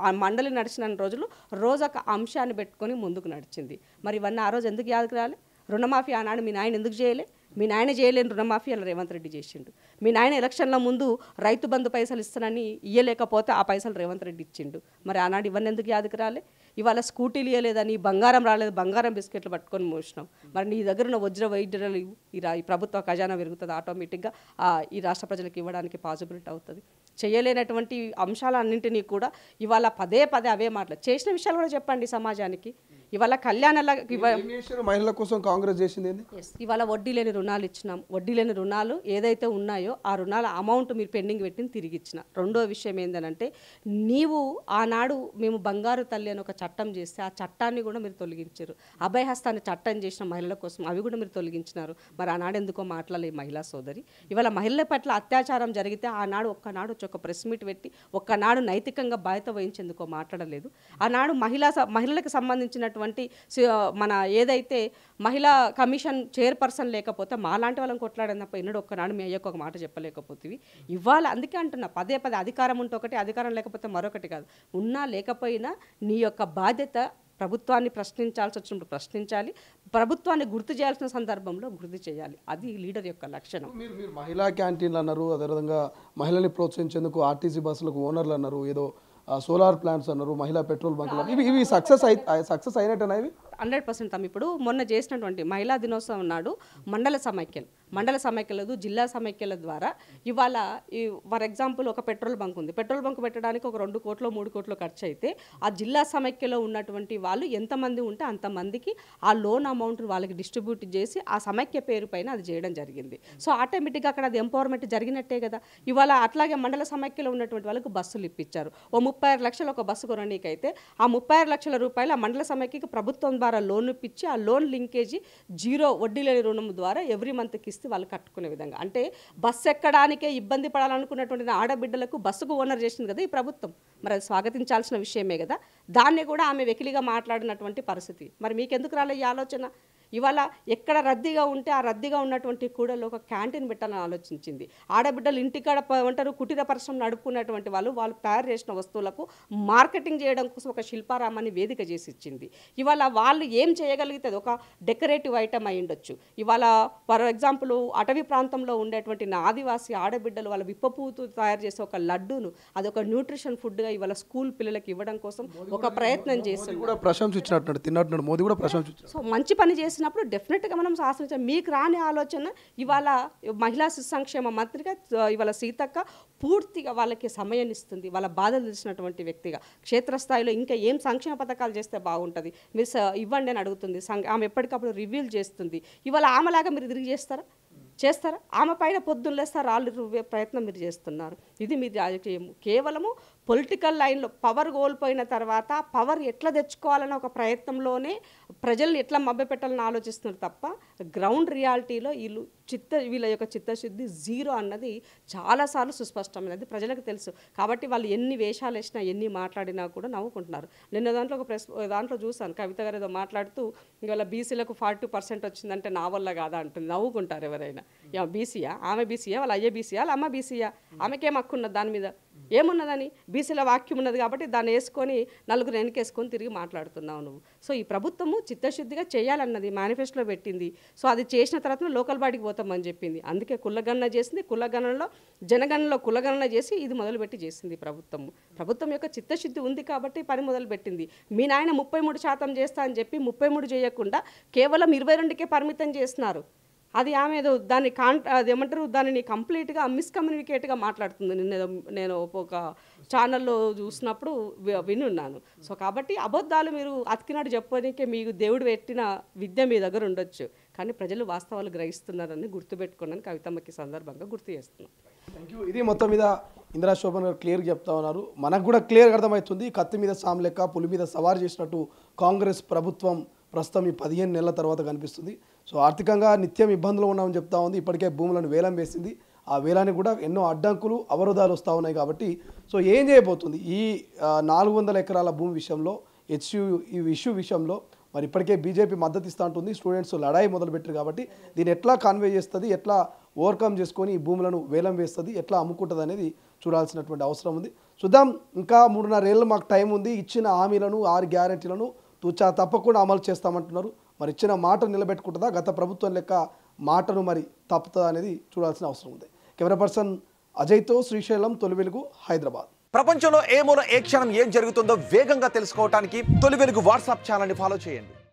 ఆ మండలి నడిచిన రోజులు రోజు ఒక అంశాన్ని పెట్టుకొని ముందుకు నడిచింది. మరి ఇవన్నీ ఆ రోజు ఎందుకు యాదకు రాలే? రుణమాఫీ ఆనాడు మీ నాయన ఎందుకు చేయలే? మీ నాయన చేయలేని రుణమాఫీ అలా రేవంత్ రెడ్డి చేసిండు. మీ నాయన ఎలక్షన్ల ముందు రైతు బంధు పైసలు ఇస్తానని ఇయ్యలేకపోతే ఆ పైసలు రేవంత్ రెడ్డి ఇచ్చిండు. మరి ఆనాడు ఇవన్నీ ఎందుకు యాదకు రాలే? ఇవాళ స్కూటీలు ఇవ్వలేదని బంగారం రాలేదు, బంగారం బిస్కెట్లు పట్టుకొని మోసినాం. మరి నీ దగ్గర ఉన్న వజ్ర వైద్యులు ఈ ప్రభుత్వ ఖజానా పెరుగుతుంది, ఆటోమేటిక్గా ఈ రాష్ట్ర ప్రజలకు ఇవ్వడానికి పాసిబిలిటీ అవుతుంది. చేయలేనటువంటి అంశాలన్నింటినీ కూడా ఇవాళ పదే అవే మాటలు చేసిన విషయాలు కూడా చెప్పండి సమాజానికి. ఇవాళ మహిళల కోసం కాంగ్రెస్ చేసింది ఇవాళ వడ్డీ లేని రుణాలు ఇచ్చినాం. వడ్డీ లేని రుణాలు ఏదైతే ఉన్నాయో ఆ రుణాల అమౌంట్ మీరు పెండింగ్ పెట్టింది తిరిగి ఇచ్చిన. రెండో విషయం ఏంటంటే నీవు ఆనాడు మేము బంగారు తల్లి అని ఒక చట్టం చేస్తే ఆ చట్టాన్ని కూడా మీరు తొలగించారు. అభయహస్తాన్ని చట్టం చేసిన మహిళల కోసం అవి కూడా మీరు తొలగించినారు. మరి ఆనాడు ఎందుకో మాట్లాడలేదు మహిళా సోదరి. ఇవాళ మహిళల పట్ల అత్యాచారం జరిగితే ఆనాడు ఒక్కనాడు ఒక ప్రెస్ మీట్ పెట్టి ఒక్కనాడు నైతికంగా బాధ్యత వహించేందుకో మాట్లాడలేదు. ఆనాడు మహిళలకు సంబంధించినటువంటి మన ఏదైతే మహిళా కమిషన్ చైర్పర్సన్ లేకపోతే మాలాంటి వాళ్ళని కొట్లాడని తప్ప ఎన్నడూ ఒక్కనాడు మీ అయ్యకు ఒక మాట చెప్పలేకపోతుంది. ఇవాళ అందుకే అంటున్నా, పదే పదే అధికారం ఉంటే ఒకటి, అధికారం లేకపోతే మరొకటి కాదు. ఉన్నా లేకపోయినా నీ యొక్క బాధ్యత ప్రభుత్వాన్ని ప్రశ్నించాల్సి వచ్చినప్పుడు ప్రశ్నించాలి, ప్రభుత్వాన్ని గుర్తు చేయాల్సిన సందర్భంలో గుర్తు చేయాలి. అది లీడర్ యొక్క లక్షణం. మీరు మహిళా క్యాంటీన్లు అన్నారు, అదేవిధంగా మహిళల్ని ప్రోత్సహించేందుకు ఆర్టీసీ బస్సులకు ఓనర్లు అన్నారు, ఏదో సోలార్ ప్లాంట్స్ అన్నారు, మహిళా పెట్రోల్ బంకులు, ఇవి సక్సెస్ అయినట్టేనా? ఇవి 100% తమ ఇప్పుడు మొన్న చేసినటువంటి మహిళా దినోత్సవం నాడు మండల సమైక్యలు జిల్లా సమైక్యల ద్వారా ఇవాళ ఫర్ ఎగ్జాంపుల్ ఒక పెట్రోల్ బంక్ ఉంది. పెట్రోల్ బంక్ పెట్టడానికి ఒక 2 కోట్లు 3 కోట్లు ఖర్చు అయితే ఆ జిల్లా సమైక్యలో ఉన్నటువంటి వాళ్ళు ఎంతమంది ఉంటే అంతమందికి ఆ లోన్ అమౌంట్ వాళ్ళకి డిస్ట్రిబ్యూట్ చేసి ఆ సమైక్య పేరు పైన అది చేయడం జరిగింది. సో ఆటోమేటిక్గా అక్కడ అది ఎంపవర్మెంట్ జరిగినట్టే కదా. ఇవాళ అట్లాగే మండల సమైక్యలో ఉన్నటువంటి వాళ్ళకు బస్సులు ఇప్పించారు. ఓ 36 లక్షలు ఒక బస్సు కొననీకైతే ఆ 36 లక్షల రూపాయలు ఆ మండల సమైక్యకి ప్రభుత్వం ద్వారా లోన్ ఇప్పించి ఆ లోన్ లింకేజీ 0 వడ్డీ లేని రుణం ద్వారా ఎవ్రీ మంత్కి ఇస్తే వాళ్ళు కట్టుకునే విధంగా, అంటే బస్సు ఎక్కడానికే ఇబ్బంది పడాలనుకున్నటువంటి ఆడబిడ్డలకు బస్సుకు ఓనర్ చేసింది కదా ఈ ప్రభుత్వం. మరి అది స్వాగతించాల్సిన విషయమే కదా. దాన్ని కూడా ఆమె వెకిలిగా మాట్లాడినటువంటి పరిస్థితి. మరి మీకెందుకు రాలే ఈ ఆలోచన? ఇవాళ ఎక్కడ రద్దీగా ఉంటే ఆ రద్దీగా ఉన్నటువంటి కూడలో ఒక క్యాంటీన్ పెట్టాలని ఆలోచించింది. ఆడబిడ్డలు ఇంటికాడ ఉంటారు, కుటీర పరిశ్రమ నడుపుకున్నటువంటి వాళ్ళు తయారు చేసిన వస్తువులకు మార్కెటింగ్ చేయడం కోసం ఒక శిల్పారామాన్ని వేదిక చేసి ఇచ్చింది. ఇవాళ వాళ్ళు ఏం చేయగలిగితే ఒక డెకరేటివ్ ఐటమ్ అయి ఉండొచ్చు. ఇవాళ ఫర్ ఎగ్జాంపుల్ అటవీ ప్రాంతంలో ఉండేటువంటి నా ఆదివాసీ ఆడబిడ్డలు వాళ్ళ విప్పపూతో తయారు చేసే ఒక లడ్డూను అదొక న్యూట్రిషన్ ఫుడ్గా ఇవాళ స్కూల్ పిల్లలకి ఇవ్వడం కోసం ఒక ప్రయత్నం చేస్తుంది. సో మంచి పని చేసి డెఫినెట్గా మనం శాస్త్రించాం. మీకు రాని ఆలోచన ఇవాళ మహిళా శిశు సంక్షేమ మంత్రిగా ఇవాళ సీతక్క పూర్తిగా వాళ్ళకి సమయాన్ని ఇస్తుంది. వాళ్ళ బాధలు తెలిసినటువంటి వ్యక్తిగా క్షేత్రస్థాయిలో ఇంకా ఏం సంక్షేమ పథకాలు చేస్తే బాగుంటుంది మీరు ఇవ్వండి అని అడుగుతుంది. ఆమె ఎప్పటికప్పుడు రివ్యూలు చేస్తుంది. ఇవాళ ఆమెలాగా మీరు తిరిగి చేస్తారా? ఆమె పైన పొద్దున్న లేస్తారు రాళ్ళు ప్రయత్నం మీరు చేస్తున్నారు. ఇది మీరు రాజకీయం కేవలము పొలిటికల్ లైన్లో పవర్ కోల్పోయిన తర్వాత పవర్ ఎట్లా తెచ్చుకోవాలన్న ఒక ప్రయత్నంలోనే ప్రజల్ని ఎట్లా మభ్యపెట్టాలని ఆలోచిస్తున్నారు తప్ప గ్రౌండ్ రియాలిటీలో వీళ్ళ యొక్క చిత్తశుద్ధి 0 అన్నది చాలాసార్లు సుస్పష్టమైనది, ప్రజలకు తెలుసు. కాబట్టి వాళ్ళు ఎన్ని వేషాలు వేసినా ఎన్ని మాట్లాడినా కూడా నవ్వుకుంటున్నారు. నిన్న దాంట్లో ఒక దాంట్లో చూసాను, కవిత గారు ఏదో మాట్లాడుతూ ఇవాళ బీసీలకు 42% వచ్చిందంటే నా వల్ల కాదా అంటుంది. నవ్వుకుంటారు ఎవరైనా. బీసీయా ఆమె బీసీయా వాళ్ళ అయ్యే బీసీయా వాళ్ళ అమ్మ బీసీయా ఆమెకేం హక్కు ఉన్నది దాని మీద? ఏమున్నదని బీసీల వాక్యం ఉన్నది కాబట్టి దాన్ని వేసుకొని నలుగురు వెనకేసుకొని తిరిగి మాట్లాడుతున్నావు నువ్వు. సో ఈ ప్రభుత్వము చిత్తశుద్ధిగా చేయాలన్నది మేనిఫెస్టోలో పెట్టింది. సో అది చేసిన తర్వాత లోకల్ బాడీకి పోతామని చెప్పింది. అందుకే కులగణన చేసింది. కులగణనలో జనగణనలో కులగణన చేసి ఇది మొదలుపెట్టి చేసింది ప్రభుత్వం యొక్క చిత్తశుద్ధి ఉంది కాబట్టి పని మొదలుపెట్టింది. మీ నాయన 33% చేస్తా అని చెప్పి 33 చేయకుండా కేవలం 22కే పరిమితం చేస్తున్నారు. అది ఆమె దాన్ని కంప్లీట్గా మిస్కమ్యూనికేట్గా మాట్లాడుతుంది. నేను ఒక ఛానల్లో చూసినప్పుడు వినున్నాను. సో కాబట్టి అబద్ధాలు మీరు అతికినాడు చెప్పడానికే మీకు దేవుడు పెట్టిన విద్య మీ దగ్గర ఉండొచ్చు, కానీ ప్రజలు వాస్తవాలు గ్రహిస్తున్నారని గుర్తుపెట్టుకున్నాను. కవితమ్మకి సందర్భంగా గుర్తు చేస్తున్నాను. Thank you. ఇది మొత్తం మీద ఇందిరా శోభన్ గారు క్లియర్గా చెప్తా ఉన్నారు. మనకు కూడా క్లియర్గా అర్థమవుతుంది, కత్తి మీద సాము లెక్క పులి మీద సవారు చేసినట్టు కాంగ్రెస్ ప్రభుత్వం ప్రస్తుతం ఈ 15 నెలల తర్వాత కనిపిస్తుంది. సో ఆర్థికంగా నిత్యం ఇబ్బందులు ఉన్నామని చెప్తా ఉంది. ఇప్పటికే భూములను వేలం వేసింది. ఆ వేలానికి కూడా ఎన్నో అడ్డంకులు అవరోధాలు వస్తూ ఉన్నాయి. కాబట్టి సో ఏం చేయబోతుంది ఈ 400 ఎకరాల భూమి విషయంలో ఈ ఇష్యూ విషయంలో మరి ఇప్పటికే బీజేపీ మద్దతు ఇస్తూ ఉంటుంది. స్టూడెంట్స్ లడాయి మొదలుపెట్టారు కాబట్టి దీన్ని ఎట్లా కాన్వే చేస్తుంది, ఎట్లా ఓవర్కమ్ చేసుకొని ఈ భూములను వేలం వేస్తుంది, ఎట్లా అమ్ముకుంటుంది అనేది చూడాల్సినటువంటి అవసరం ఉంది. చూద్దాం. ఇంకా 3.5 ఏళ్ళు మాకు టైం ఉంది. ఇచ్చిన హామీలను 6 గ్యారెంటీలను తూచా తప్పకుండా అమలు చేస్తామంటున్నారు. మరి ఇచ్చిన మాట నిలబెట్టుకుంటుందా? గత ప్రభుత్వం లెక్క మాటను మరి తప్పుతుందా అనేది చూడాల్సిన అవసరం ఉంది. కెమెరా పర్సన్ అజయ్తో శ్రీశైలం, తొలి వెలుగు, హైదరాబాద్. ప్రపంచంలో ఏ మూల ఏ క్షణం ఏం జరుగుతుందో వేగంగా తెలుసుకోవడానికి తొలి వెలుగు వాట్సాప్ ఛానల్ని ఫాలో చేయండి.